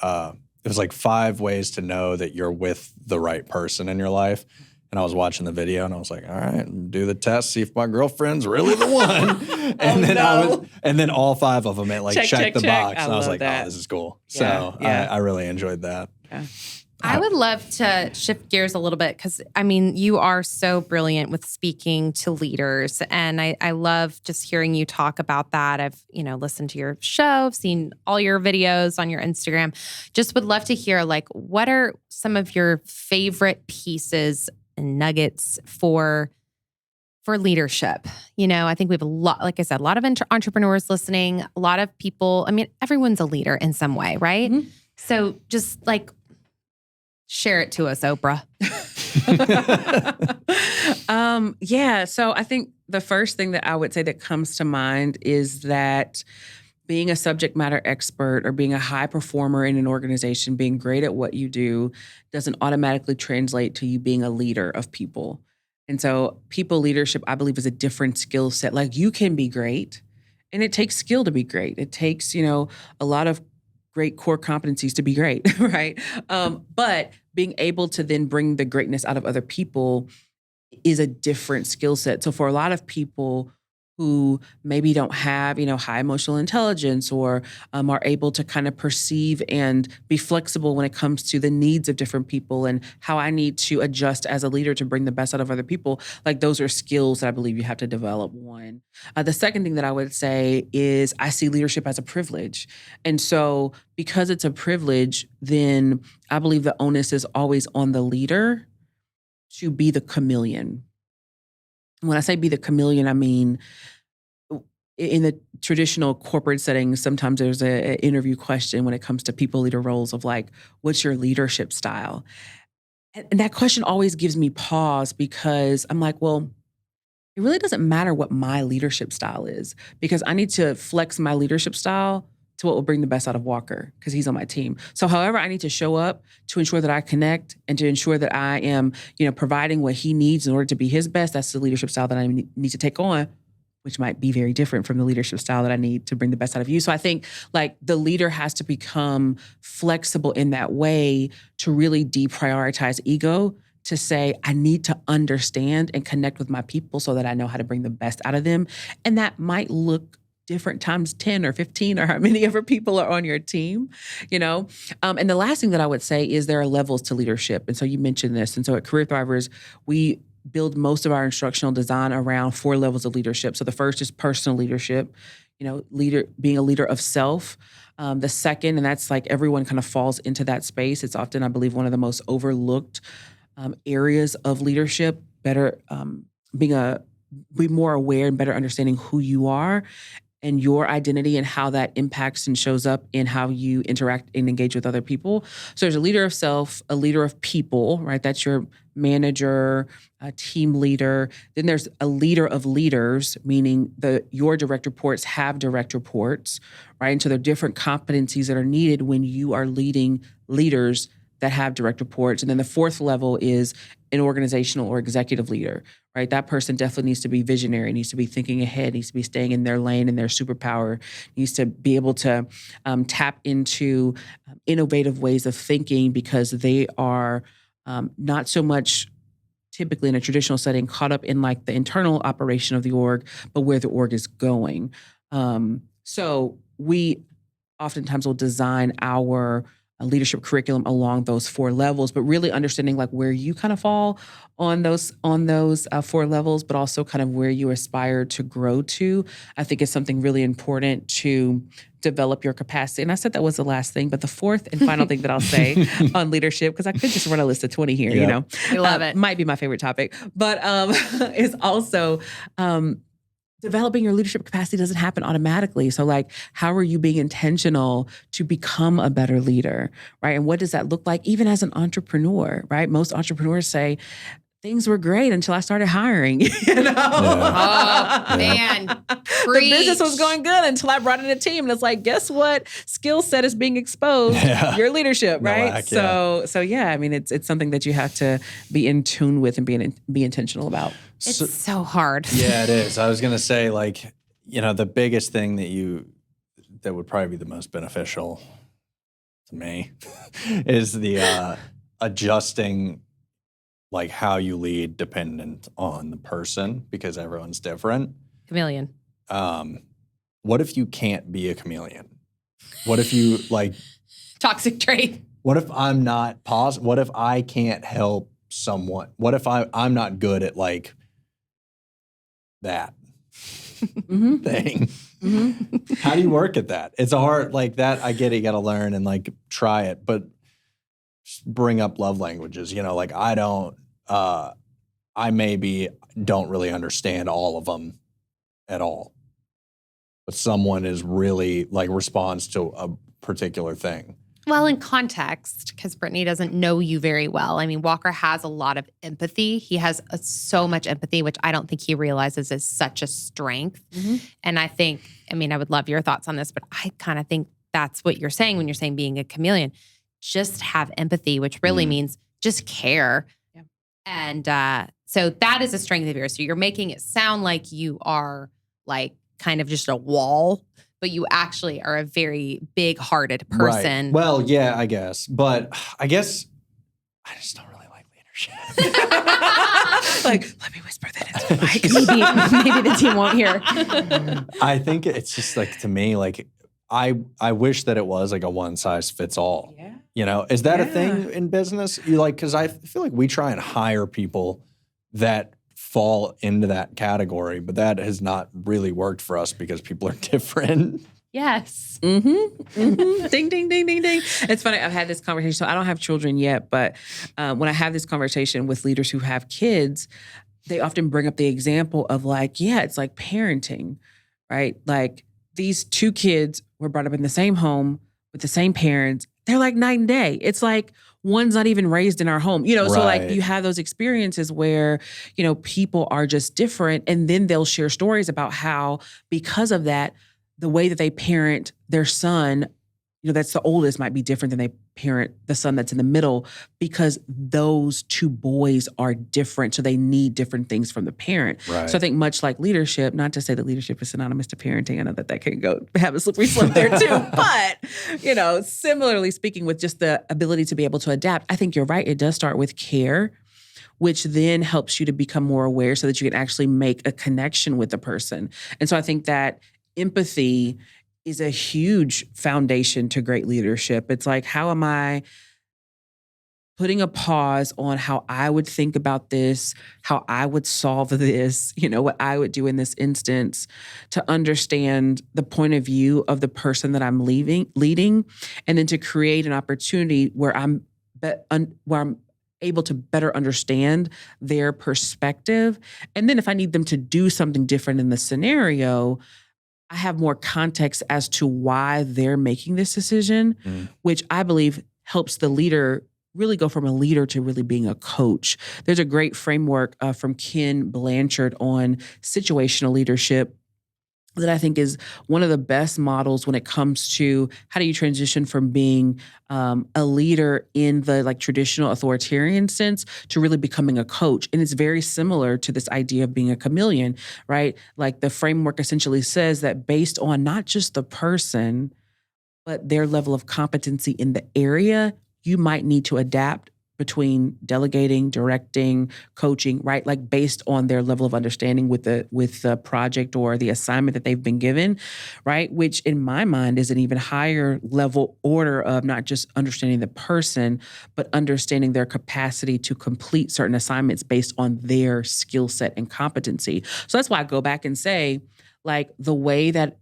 it was like 5 ways to know that you're with the right person in your life. And I was watching the video and I was like, all right, do the test, see if my girlfriend's really the one. And then all 5 of them, it like checked the box. And I was like, oh, this is cool. So I really enjoyed that. Yeah. I would love to shift gears a little bit because, I mean, you are so brilliant with speaking to leaders. And I love just hearing you talk about that. I've, listened to your show, I've seen all your videos on your Instagram. Just would love to hear, like, what are some of your favorite pieces and nuggets for leadership? I think we have a lot, like I said, a lot of entrepreneurs listening, a lot of people. I mean, everyone's a leader in some way, right? Mm-hmm. So just like, share it to us, Oprah. So I think the first thing that I would say that comes to mind is that being a subject matter expert or being a high performer in an organization, being great at what you do, doesn't automatically translate to you being a leader of people. And so people leadership, I believe, is a different skill set. Like, you can be great, and it takes skill to be great. It takes, a lot of great core competencies to be great, right? But being able to then bring the greatness out of other people is a different skill set. So for a lot of people who maybe don't have, high emotional intelligence or are able to kind of perceive and be flexible when it comes to the needs of different people and how I need to adjust as a leader to bring the best out of other people, like, those are skills that I believe you have to develop. One. The second thing that I would say is I see leadership as a privilege. And so because it's a privilege, then I believe the onus is always on the leader to be the chameleon. When I say be the chameleon, I mean, in the traditional corporate settings, sometimes there's an interview question when it comes to people leader roles of like, what's your leadership style? And that question always gives me pause because I'm like, well, it really doesn't matter what my leadership style is because I need to flex my leadership style to what will bring the best out of Walker because he's on my team. So however I need to show up to ensure that I connect and to ensure that I am, providing what he needs in order to be his best, that's the leadership style that I need to take on, which might be very different from the leadership style that I need to bring the best out of you. So I think like the leader has to become flexible in that way to really deprioritize ego, to say, I need to understand and connect with my people so that I know how to bring the best out of them. And that might look different times 10 or 15 or how many ever people are on your team, And the last thing that I would say is there are levels to leadership. And so you mentioned this. And so at Career Thrivers, we build most of our instructional design around 4 levels of leadership. So the first is personal leadership, being a leader of self. The second, and that's like everyone kind of falls into that space. It's often, I believe, one of the most overlooked areas of leadership, better be more aware and better understanding who you are and your identity and how that impacts and shows up in how you interact and engage with other people. So there's a leader of self, a leader of people, right? That's your manager, a team leader. Then there's a leader of leaders, meaning your direct reports have direct reports, right? And so there are different competencies that are needed when you are leading leaders that have direct reports. And then the fourth level is an organizational or executive leader, right? That person definitely needs to be visionary, needs to be thinking ahead, needs to be staying in their lane and their superpower, needs to be able to tap into innovative ways of thinking because they are not so much typically in a traditional setting caught up in like the internal operation of the org, but where the org is going. So we oftentimes will design our leadership curriculum along those 4 levels, but really understanding like where you kind of fall on those 4 levels, but also kind of where you aspire to grow to, I think is something really important to develop your capacity. And I said that was the last thing, but the fourth and final thing that I'll say on leadership, because I could just run a list of 20 here, I love it. Might be my favorite topic, but is also developing your leadership capacity doesn't happen automatically. So like, how are you being intentional to become a better leader, right? And what does that look like even as an entrepreneur, right? Most entrepreneurs say, things were great until I started hiring, Oh, man. The business was going good until I brought in a team. And it's like, guess what? Skill set is being exposed. Yeah. Your leadership, right? Lack, So yeah, I mean, it's something that you have to be in tune with and be intentional about. It's so hard. Yeah, it is. I was going to say, like, the biggest thing that would probably be the most beneficial to me is the adjusting like how you lead dependent on the person because everyone's different. Chameleon. What if you can't be a chameleon? What if you like Toxic trait. what if I'm not positive? What if I can't help someone? What if I'm not good at like that thing? How do you work at that? It's a hard, like that. I get it. You got to learn and like try it, but just bring up love languages. You know, like I maybe don't really understand all of them at all, but someone is really like responds to a particular thing. Well, in context, because Brittany doesn't know you very well. I mean, Walker has a lot of empathy. He has so much empathy, which I don't think he realizes is such a strength. And I would love your thoughts on this, but I kind of think that's what you're saying when you're saying being a chameleon. Just have empathy, which really means just care. Yeah. And so that is a strength of yours. So you're making it sound like you are like kind of just a wall, but you actually are a very big-hearted person. Right. Well, yeah, I guess. But I guess I just don't really like leadership. Like, let me whisper that into the mic. maybe the team won't hear. I think it's just like, to me, like I wish that it was like a one size fits all. Yeah. You know, is that a thing in business? You like, because I feel like we try and hire people that fall into that category, but that has not really worked for us because people are different. Yes. Ding, ding, ding, ding, ding. It's funny. I've had this conversation. So I don't have children yet, but when I have this conversation with leaders who have kids, they often bring up the example of like, yeah, it's like parenting, right? Like these two kids were brought up in the same home with the same parents. They're like night and day. It's like one's not even raised in our home, you know? So like you have those experiences where, you know, people are just different. And then they'll share stories about how because of that, the way that they parent their son, you know, that's the oldest might be different than they parent the son that's in the middle because those two boys are different. So they need different things from the parent. Right. So I think much like leadership, not to say that leadership is synonymous to parenting. I know that can go have a slippery slope there too. But, you know, similarly speaking with just the ability to be able to adapt, I think you're right. It does start with care, which then helps you to become more aware so that you can actually make a connection with the person. And so I think that empathy is a huge foundation to great leadership. It's like, how am I putting a pause on how I would think about this, how I would solve this, you know, what I would do in this instance to understand the point of view of the person that I'm leading, and then to create an opportunity where I'm able to better understand their perspective. And then if I need them to do something different in the scenario, I have more context as to why they're making this decision, which I believe helps the leader really go from a leader to really being a coach. There's a great framework from Ken Blanchard on situational leadership that I think is one of the best models when it comes to how do you transition from being a leader in the like traditional authoritarian sense to really becoming a coach. And it's very similar to this idea of being a chameleon, right? Like the framework essentially says that based on not just the person, but their level of competency in the area, you might need to adapt between delegating, directing, coaching, right? Like based on their level of understanding with the project or the assignment that they've been given, right? Which in my mind is an even higher level order of not just understanding the person, but understanding their capacity to complete certain assignments based on their skill set and competency. So that's why I go back and say, like the way that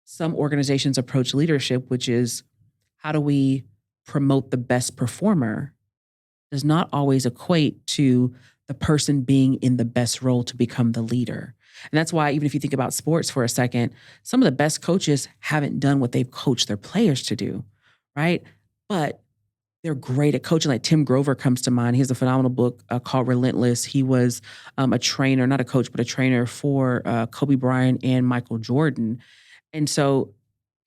some organizations approach leadership, which is how do we promote the best performer, does not always equate to the person being in the best role to become the leader. And that's why even if you think about sports for a second, some of the best coaches haven't done what they've coached their players to do, right? But they're great at coaching. Like Tim Grover comes to mind. He has a phenomenal book called Relentless. He was a trainer, not a coach, but a trainer for Kobe Bryant and Michael Jordan. And so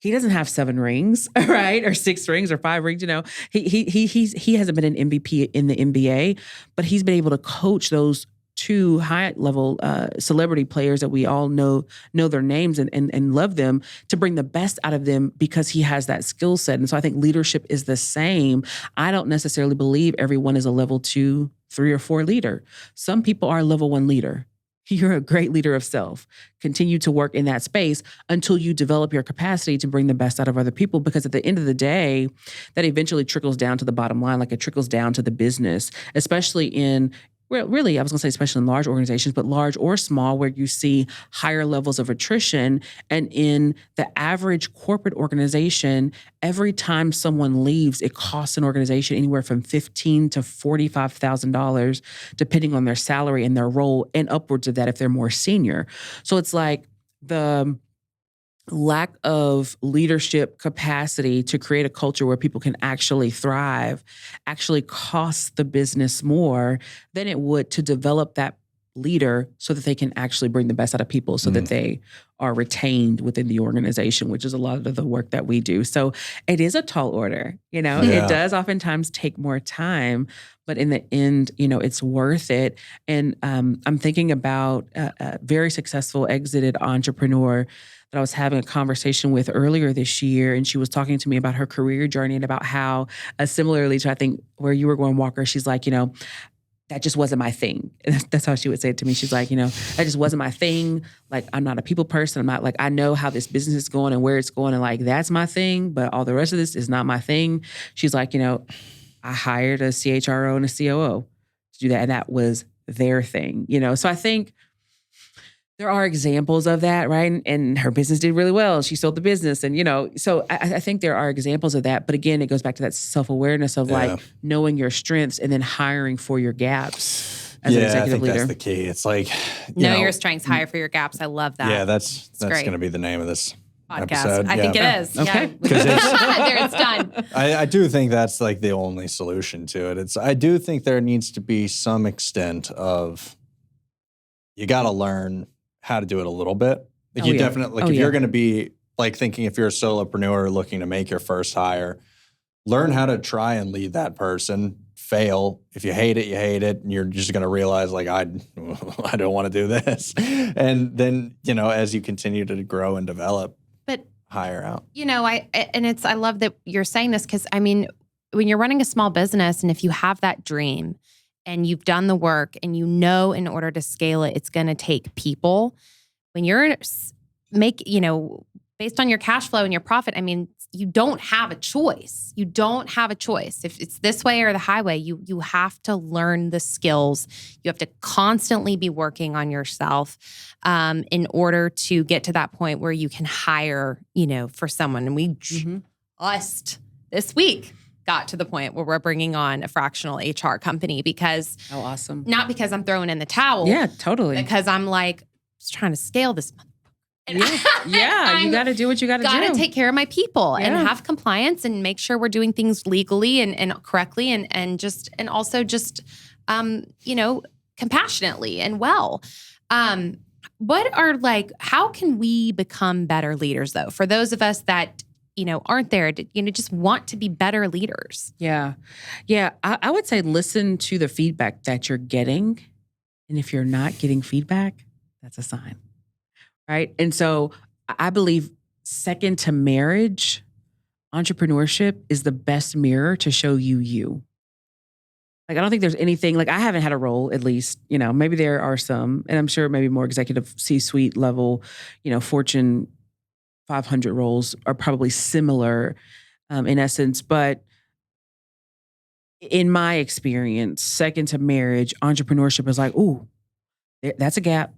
he doesn't have 7 rings, right? Or 6 rings or 5 rings, you know. He hasn't been an MVP in the NBA, but he's been able to coach those 2 high-level celebrity players that we all know their names and love them to bring the best out of them because he has that skill set. And so I think leadership is the same. I don't necessarily believe everyone is a level 2 3 or 4 leader. Some people are level 1 leader. You're a great leader of self. Continue to work in that space until you develop your capacity to bring the best out of other people. Because at the end of the day, that eventually trickles down to the bottom line, like it trickles down to the business, especially in, well, really, I was going to say especially in large organizations, but large or small, where you see higher levels of attrition. And in the average corporate organization, every time someone leaves, it costs an organization anywhere from $15,000 to $45,000, depending on their salary and their role, and upwards of that if they're more senior. So it's like the lack of leadership capacity to create a culture where people can actually thrive actually costs the business more than it would to develop that leader so that they can actually bring the best out of people, so that they are retained within the organization, which is a lot of the work that we do. So it is a tall order, It does oftentimes take more time, but in the end, it's worth it. And I'm thinking about a very successful exited entrepreneur that I was having a conversation with earlier this year, and she was talking to me about her career journey and about how, similarly to I think where you were going, Walker, she's like, that just wasn't my thing. That's how she would say it to me. She's like, that just wasn't my thing. Like, I'm not a people person. I'm not like, I know how this business is going and where it's going, and like, that's my thing, but all the rest of this is not my thing. She's like, I hired a CHRO and a COO to do that, and that was their thing, So I think there are examples of that, right? And her business did really well. She sold the business, and so I think there are examples of that. But again, it goes back to that self-awareness of like knowing your strengths and then hiring for your gaps as an executive leader. That's the key. It's like know your strengths, hire for your gaps. I love that. Yeah, that's going to be the name of this podcast. episode. I think it is. Okay, there it's done. I do think that's like the only solution to it. I do think there needs to be some extent of, you got to learn how to do it a little bit. Like definitely, if you're going to be like thinking, if you're a solopreneur looking to make your first hire, learn how to try and lead that person. Fail. If you hate it, you hate it. And you're just going to realize like, I don't want to do this. And then, as you continue to grow and develop, but hire out. I love that you're saying this, because when you're running a small business, and if you have that dream, and you've done the work, and in order to scale it, it's going to take people. When you're based on your cash flow and your profit, you don't have a choice. You don't have a choice. If it's this way or the highway, you have to learn the skills. You have to constantly be working on yourself in order to get to that point where you can hire, for someone. And we just this week got to the point where we're bringing on a fractional HR company, because awesome. Not because I'm throwing in the towel. Yeah, totally. Because I'm like, just trying to scale this. You got to do what you got to do. Got to take care of my people and have compliance and make sure we're doing things legally and correctly and also compassionately and well. How can we become better leaders though? For those of us that aren't there, just want to be better leaders. Yeah. I would say listen to the feedback that you're getting. And if you're not getting feedback, that's a sign, right? And so I believe second to marriage, entrepreneurship is the best mirror to show you. Like, I don't think there's anything, like I haven't had a role, at least, maybe there are some, and I'm sure maybe more executive C-suite level, Fortune 500 roles are probably similar in essence. But in my experience, second to marriage, entrepreneurship is like, ooh, that's a gap.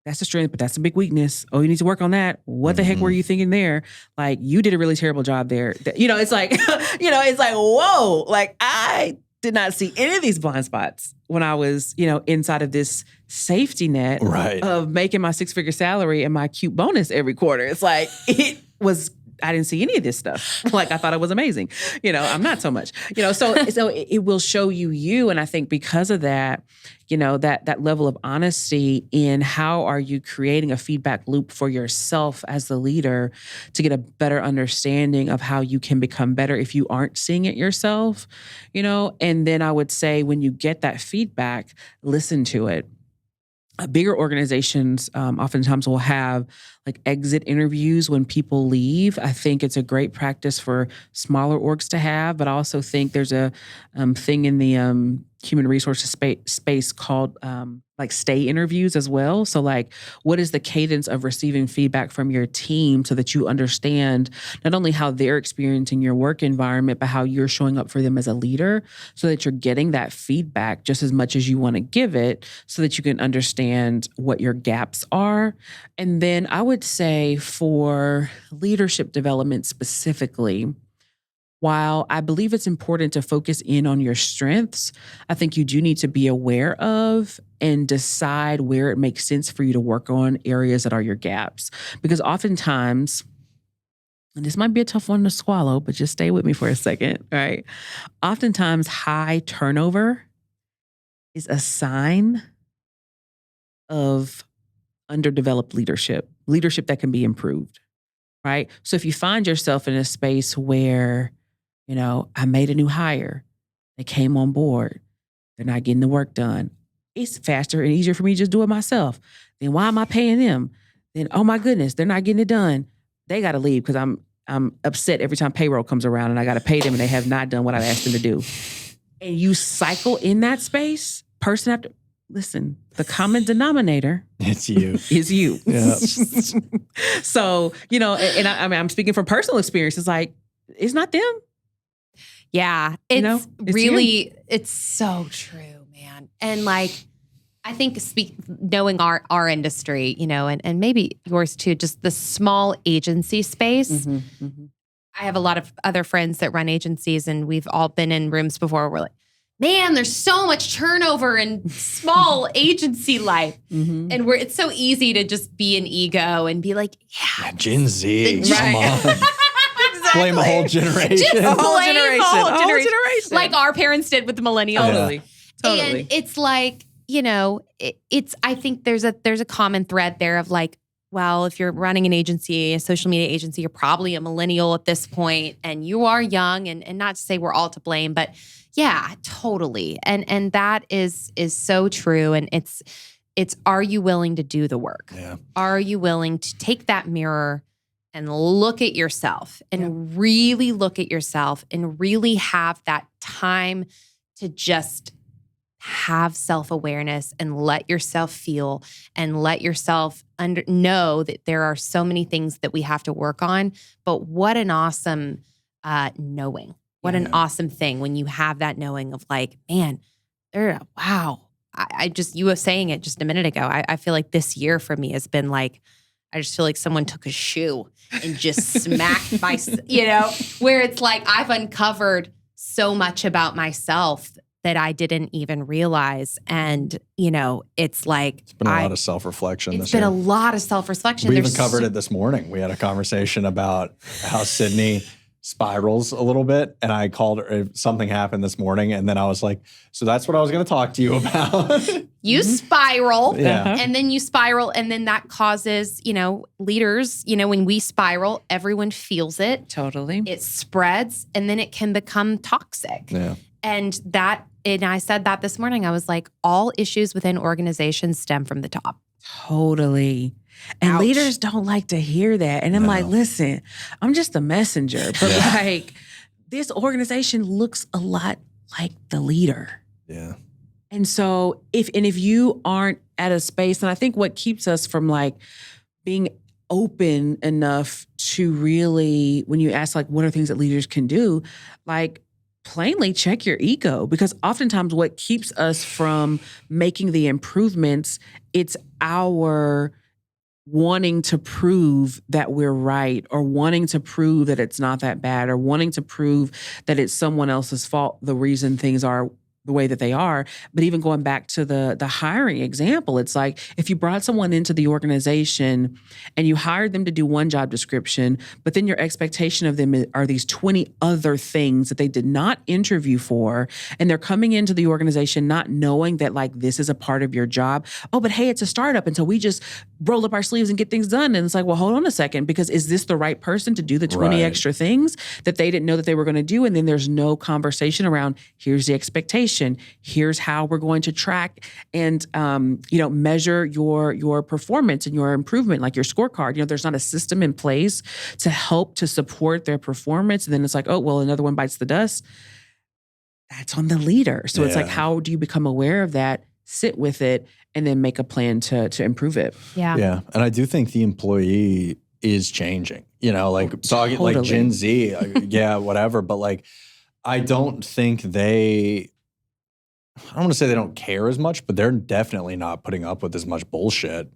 That's a strength, but that's a big weakness. Oh, you need to work on that. What the heck were you thinking there? Like, you did a really terrible job there. It's like, it's like, whoa, like I did not see any of these blind spots when I was, inside of this safety net of making my 6-figure salary and my cute bonus every quarter. It's like, I didn't see any of this stuff. Like, I thought it was amazing. I'm not so much, so it will show you. And I think because of that, that level of honesty in how are you creating a feedback loop for yourself as the leader to get a better understanding of how you can become better if you aren't seeing it yourself, and then I would say when you get that feedback, listen to it. bigger organizations oftentimes will have like exit interviews when people leave. I think it's a great practice for smaller orgs to have, but I also think there's a thing in the human resources space called like stay interviews as well. So like, what is the cadence of receiving feedback from your team so that you understand not only how they're experiencing your work environment, but how you're showing up for them as a leader, so that you're getting that feedback just as much as you want to give it, so that you can understand what your gaps are. And then I would say for leadership development specifically, while I believe it's important to focus in on your strengths, I think you do need to be aware of and decide where it makes sense for you to work on areas that are your gaps. Because oftentimes, and this might be a tough one to swallow, but just stay with me for a second, right? Oftentimes, high turnover is a sign of underdeveloped leadership that can be improved, right? So if you find yourself in a space where, I made a new hire, they came on board, they're not getting the work done, it's faster and easier for me to just do it myself. Then why am I paying them? Then, oh my goodness, they're not getting it done. They got to leave because I'm upset every time payroll comes around and I got to pay them and they have not done what I've asked them to do. And you cycle in that space, person after. Listen, the common denominator It's you. is you. Yeah. So, and I'm speaking from personal experience. It's like, it's not them. Yeah. It's it's really, it's so true, man. And like, I think knowing our industry, and maybe yours too, just the small agency space. I have a lot of other friends that run agencies, and we've all been in rooms before where we're like, man, there's so much turnover in small agency life. And it's so easy to just be an ego and be like, yeah. Gen Z. Right. Come on. Blame a whole generation. Just blame A whole generation. Like our parents did with the millennials. Totally. And it's like, I think there's a common thread there of like, well, if you're running an agency, a social media agency, you're probably a millennial at this point and you are young, and not to say we're all to blame, but yeah, totally. And that is so true. And it's are you willing to do the work? Yeah. Are you willing to take that mirror and look at yourself and really look at yourself and really have that time to just have self-awareness and let yourself feel and let yourself know that there are so many things that we have to work on. But what an awesome knowing. What an awesome thing when you have that knowing of like, man, wow. You were saying it just a minute ago. I feel like this year for me has been like, I just feel like someone took a shoe and just smacked my, where it's like I've uncovered so much about myself that I didn't even realize. And, it's like. It's been a lot of self-reflection this year. It's been a lot of self-reflection. We even covered it this morning. We had a conversation about how Sydney spirals a little bit. And I called her, something happened this morning. And then I was like, so that's what I was going to talk to you about. You spiral, Yeah. and then you spiral, and then that causes, leaders, when we spiral, everyone feels it. Totally. It spreads, and then it can become toxic. Yeah. And I said that this morning. I was like, all issues within organizations stem from the top. Totally. And Ouch. leaders don't like to hear that. And I'm like, listen, I'm just a messenger. But like, this organization looks a lot like the leader. Yeah. And so if you aren't at a space, and I think what keeps us from like being open enough to really, when you ask like, what are things that leaders can do? Like, plainly check your ego, because oftentimes what keeps us from making the improvements, it's our wanting to prove that we're right, or wanting to prove that it's not that bad, or wanting to prove that it's someone else's fault, the reason things are the way that they are. But even going back to the hiring example, it's like if you brought someone into the organization and you hired them to do one job description, but then your expectation of them are these 20 other things that they did not interview for, and they're coming into the organization not knowing that like this is a part of your job. Oh, but hey, it's a startup, and so we just roll up our sleeves and get things done. And it's like, well, hold on a second, because is this the right person to do the 20 Right. extra things that they didn't know that they were going to do? And then there's no conversation around, here's the expectation, here's how we're going to track and, measure your performance and your improvement, like your scorecard. There's not a system in place to help to support their performance. And then it's like, oh, well, another one bites the dust. That's on the leader. So it's like, Yeah. how do you become aware of that, sit with it, and then make a plan to improve it? Yeah. Yeah. And I do think the employee is changing, talking like Totally. Gen Z, yeah, whatever. But like, I don't think I don't want to say they don't care as much, but they're definitely not putting up with as much bullshit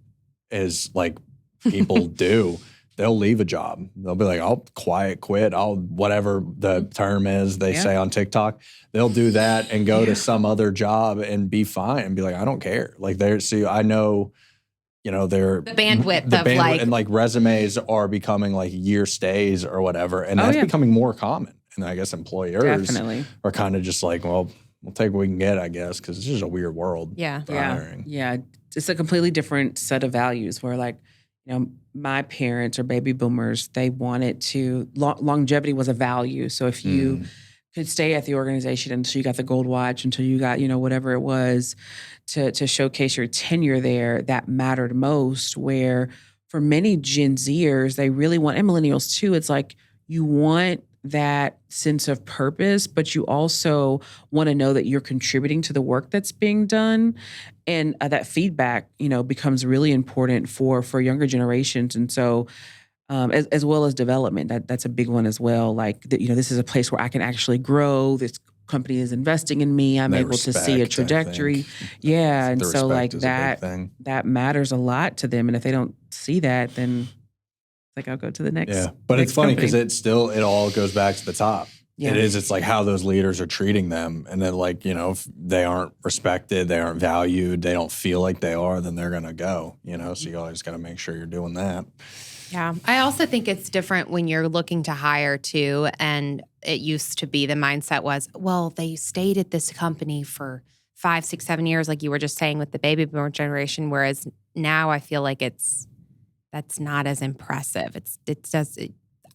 as like people do. They'll leave a job. They'll be like, I'll quiet quit. I'll whatever the term is they say on TikTok. They'll do that and go to some other job and be fine and be like, I don't care. Like I know, they're The bandwidth of like, and like resumes are becoming like year stays or whatever. And that's becoming more common. And I guess employers Definitely. are kind of just like, well, we'll take what we can get, I guess, because it's just a weird world. Yeah. for hiring. Yeah. It's a completely different set of values where like, my parents or baby boomers, they wanted to, longevity was a value. So if you could stay at the organization until you got the gold watch, until you got, whatever it was to showcase your tenure there, that mattered most. Where for many Gen Zers, they really want, and millennials too, it's like you want that sense of purpose, but you also want to know that you're contributing to the work that's being done. And that feedback, becomes really important for younger generations. And so, as well as development, that's a big one as well. Like, this is a place where I can actually grow. This company is investing in me. I'm able to see a respect, I trajectory. think. Yeah. And The so like respect is a big thing. that matters a lot to them. And if they don't see that, then like I'll go to the next. Yeah, but it's funny because it all goes back to the top. Yeah. It's like how those leaders are treating them. And then like, if they aren't respected, they aren't valued, they don't feel like they are, then they're going to go, so you always got to make sure you're doing that. Yeah. I also think it's different when you're looking to hire too. And it used to be the mindset was, well, they stayed at this company for 5, 6, 7 years, like you were just saying with the baby boomer generation. Whereas now I feel like that's not as impressive.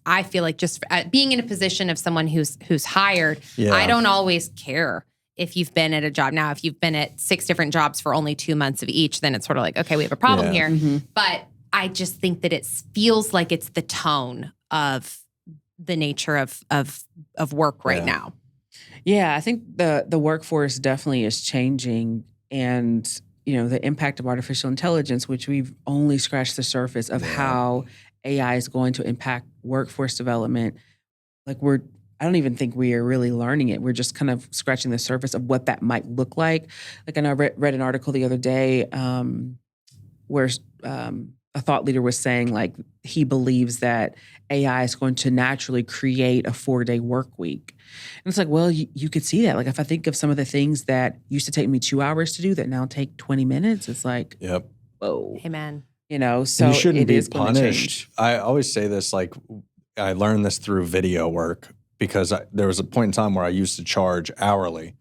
I feel like just being in a position of someone who's hired, I don't always care if you've been at a job. Now, if you've been at 6 different jobs for only 2 months of each, then it's sort of like, okay, we have a problem here. Mm-hmm. But I just think that it feels like it's the tone of the nature of work right now. Yeah, I think the workforce definitely is changing, and the impact of artificial intelligence, which we've only scratched the surface of how AI is going to impact workforce development. Like I don't even think we are really learning it. We're just kind of scratching the surface of what that might look like. Like, and I read an article the other day where a thought leader was saying like he believes that AI is going to naturally create a 4-day work week. And it's like, well, you could see that. Like if I think of some of the things that used to take me 2 hours to do that now take 20 minutes, it's like, whoa. Amen. So you shouldn't it be is going to punished. change. I always say this, like I learned this through video work because there was a point in time where I used to charge hourly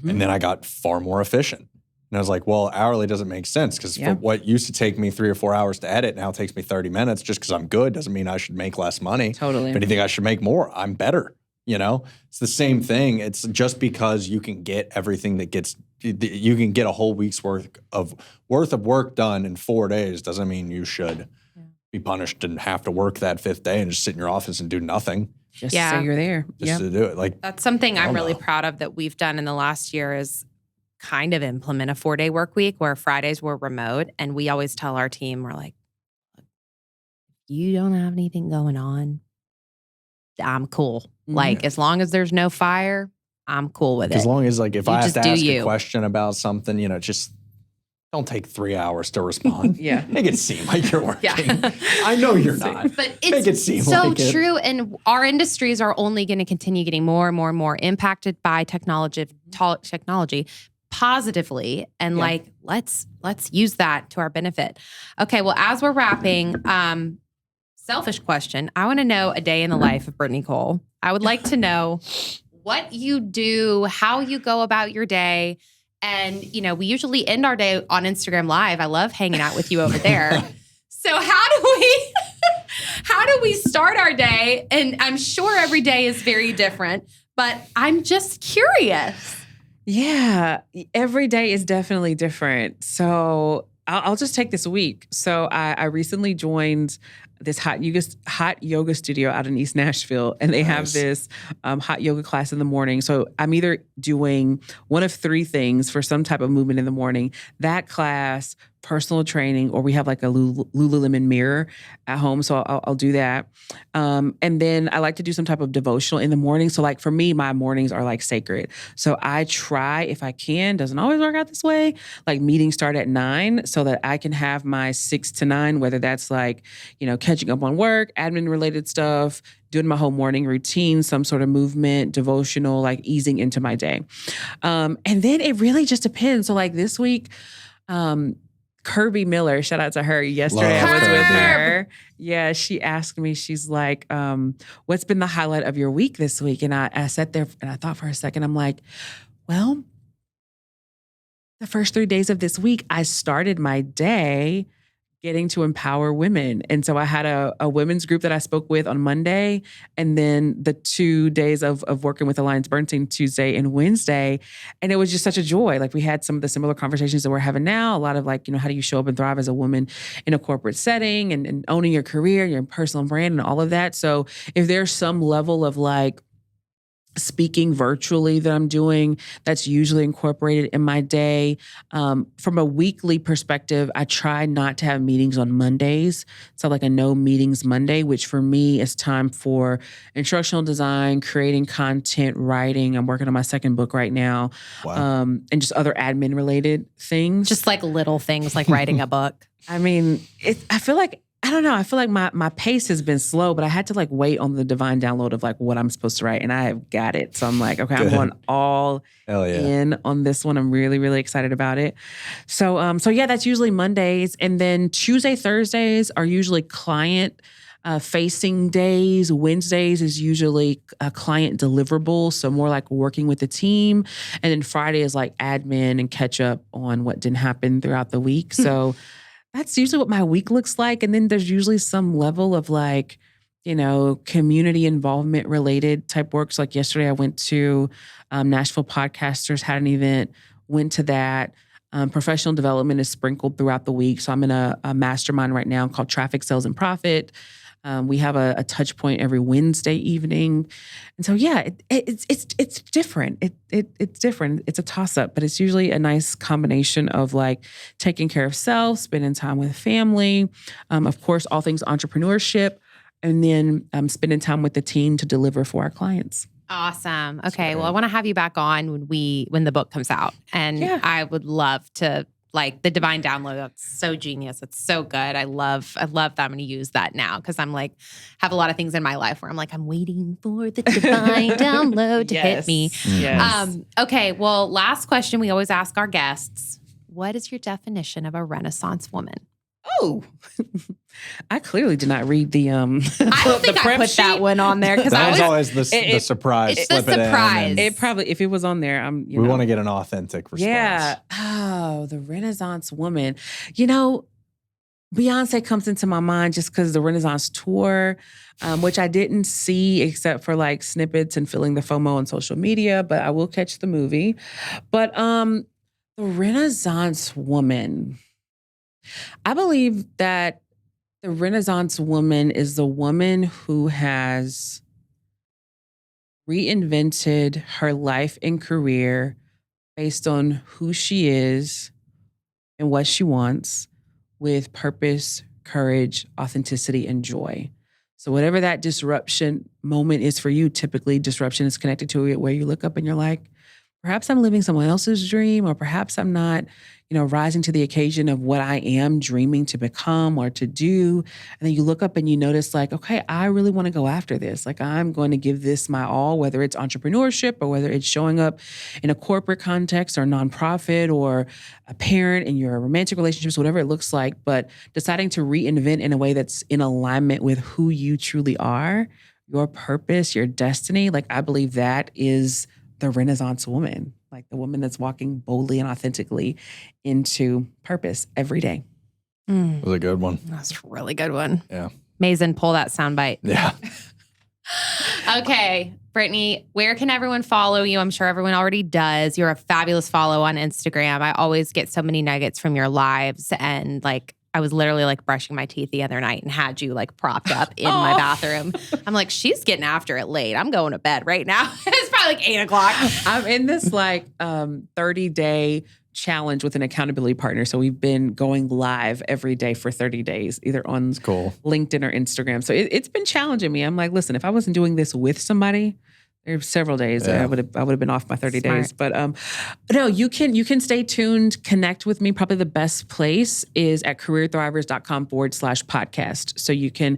and then I got far more efficient. And I was like, well, hourly doesn't make sense because for what used to take me 3 or 4 hours to edit now takes me 30 minutes. Just because I'm good doesn't mean I should make less money. Totally. If anything, I should make more. I'm better. It's the same thing. It's just because you can get everything you can get a whole week's worth of work done in 4 days doesn't mean you should be punished and have to work that 5th day and just sit in your office and do nothing. Just to say you're there. Just to do it. Like that's something I'm really proud of that we've done in the last year is kind of implement a 4-day work week where Fridays were remote. And we always tell our team, we're like, you don't have anything going on, I'm cool. Like, as long as there's no fire, I'm cool with it. As long as, like, if I have to ask a question about something, just don't take 3 hours to respond. Make it seem like you're working. I know you're not. But Make it seem so like it. true. And our industries are only going to continue getting more and more and more impacted by technology positively. And like, let's use that to our benefit. Okay. Well, as we're wrapping, selfish question. I want to know a day in the life of Brittany Cole. I would like to know what you do, how you go about your day, And, we usually end our day on Instagram Live. I love hanging out with you over there. So how do we start our day? And I'm sure every day is very different, but I'm just curious. Yeah, every day is definitely different. So I'll just take this week. So I recently joined this hot yoga studio out in East Nashville, and they have this hot yoga class in the morning. So I'm either doing one of three things for some type of movement in the morning: that class, personal training, or we have like a Lululemon mirror at home. So I'll do that. And then I like to do some type of devotional in the morning. So like for me, my mornings are like sacred. So I try, if I can, doesn't always work out this way, like meetings start at 9 so that I can have my 6 to 9, whether that's like, catching up on work, admin related stuff, doing my whole morning routine, some sort of movement, devotional, like easing into my day. And then it really just depends. So like this week, Kirby Miller, shout out to her. Yesterday I was with her. Yeah, she asked me, she's like, what's been the highlight of your week this week? And I sat there and I thought for a second, I'm like, well, the first 3 days of this week, I started my day getting to empower women. And so I had a women's group that I spoke with on Monday, and then the 2 days of working with Alliance Bernstein, Tuesday and Wednesday. And it was just such a joy. Like we had some of the similar conversations that we're having now, a lot of like, how do you show up and thrive as a woman in a corporate setting and owning your career, your personal brand and all of that. So if there's some level of like speaking virtually that I'm doing, that's usually incorporated in my day. From a weekly perspective, I try not to have meetings on Mondays. So like a no meetings Monday, which for me is time for instructional design, creating content, writing. I'm working on my second book right now. Wow. And just other admin related things. Just like little things like writing a book. I mean, I feel like my pace has been slow, but I had to like wait on the divine download of like what I'm supposed to write, and I have got it. So I'm like, okay, I'm going all in on this one. I'm really, really excited about it. So yeah, that's usually Mondays, and then Tuesday, Thursdays are usually client facing days. Wednesdays is usually a client deliverable, so more like working with the team, and then Friday is like admin and catch up on what didn't happen throughout the week. So. That's usually what my week looks like. And then there's usually some level of like, community involvement related type work. So like yesterday I went to Nashville Podcasters, had an event, went to that. Professional development is sprinkled throughout the week. So I'm in a mastermind right now called Traffic, Sales, and Profit. We have a touch point every Wednesday evening. And so, yeah, it's different. It's different. It's a toss up, but it's usually a nice combination of like taking care of self, spending time with family, of course, all things entrepreneurship, and then spending time with the team to deliver for our clients. Awesome. Okay. Well, I want to have you back on when the book comes out. And I would love to, like the divine download. That's so genius. It's so good. I love that. I'm going to use that now because I'm like, have a lot of things in my life where I'm like, I'm waiting for the divine download to hit me. Yes. Okay. Well, last question we always ask our guests. What is your definition of a Renaissance woman? Oh, I clearly did not read the I don't think I put that one on there because that was always the surprise. It's the surprise. It probably, if it was on there, we want to get an authentic response. Yeah. Oh, the Renaissance woman. Beyonce comes into my mind just because the Renaissance tour, which I didn't see except for like snippets and filling the FOMO on social media, but I will catch the movie. But the Renaissance woman. I believe that the Renaissance woman is the woman who has reinvented her life and career based on who she is and what she wants with purpose, courage, authenticity, and joy. So whatever that disruption moment is for you, typically disruption is connected to it where you look up and you're like, perhaps I'm living someone else's dream, or perhaps I'm not, rising to the occasion of what I am dreaming to become or to do. And then you look up and you notice like, okay, I really want to go after this. Like I'm going to give this my all, whether it's entrepreneurship or whether it's showing up in a corporate context or nonprofit or a parent in your romantic relationships, whatever it looks like, but deciding to reinvent in a way that's in alignment with who you truly are, your purpose, your destiny. Like I believe that is the Renaissance woman, like the woman that's walking boldly and authentically into purpose every day. That was a good one. That's a really good one. Yeah. Mason, pull that soundbite. Yeah. Okay, Brittany, where can everyone follow you? I'm sure everyone already does. You're a fabulous follow on Instagram. I always get so many nuggets from your lives. And like, I was literally like brushing my teeth the other night and had you like propped up in my bathroom. I'm like, she's getting after it late. I'm going to bed right now. It's probably like 8:00. I'm in this like 30-day challenge with an accountability partner. So we've been going live every day for 30 days, either on LinkedIn or Instagram. So it's been challenging me. I'm like, listen, if I wasn't doing this with somebody, there's several days I would have been off my 30 days. But no, you can stay tuned, connect with me. Probably the best place is at careerthrivers.com/podcast. So you can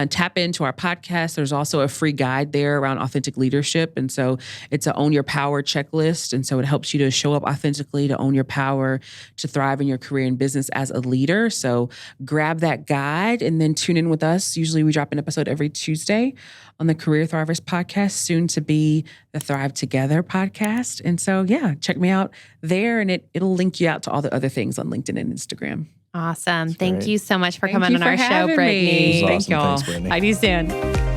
tap into our podcast. There's also a free guide there around authentic leadership. And so it's a Own Your Power checklist. And so it helps you to show up authentically, to own your power, to thrive in your career and business as a leader. So grab that guide and then tune in with us. Usually we drop an episode every Tuesday on the Career Thrivers podcast, soon to be the Thrive Together podcast. And so, yeah, check me out there, and it'll link you out to all the other things on LinkedIn and Instagram. Awesome. That's Thank great. you so much for coming on our show, Brittany. Awesome. Thank y'all. Thanks, Brittany. Talk to you soon.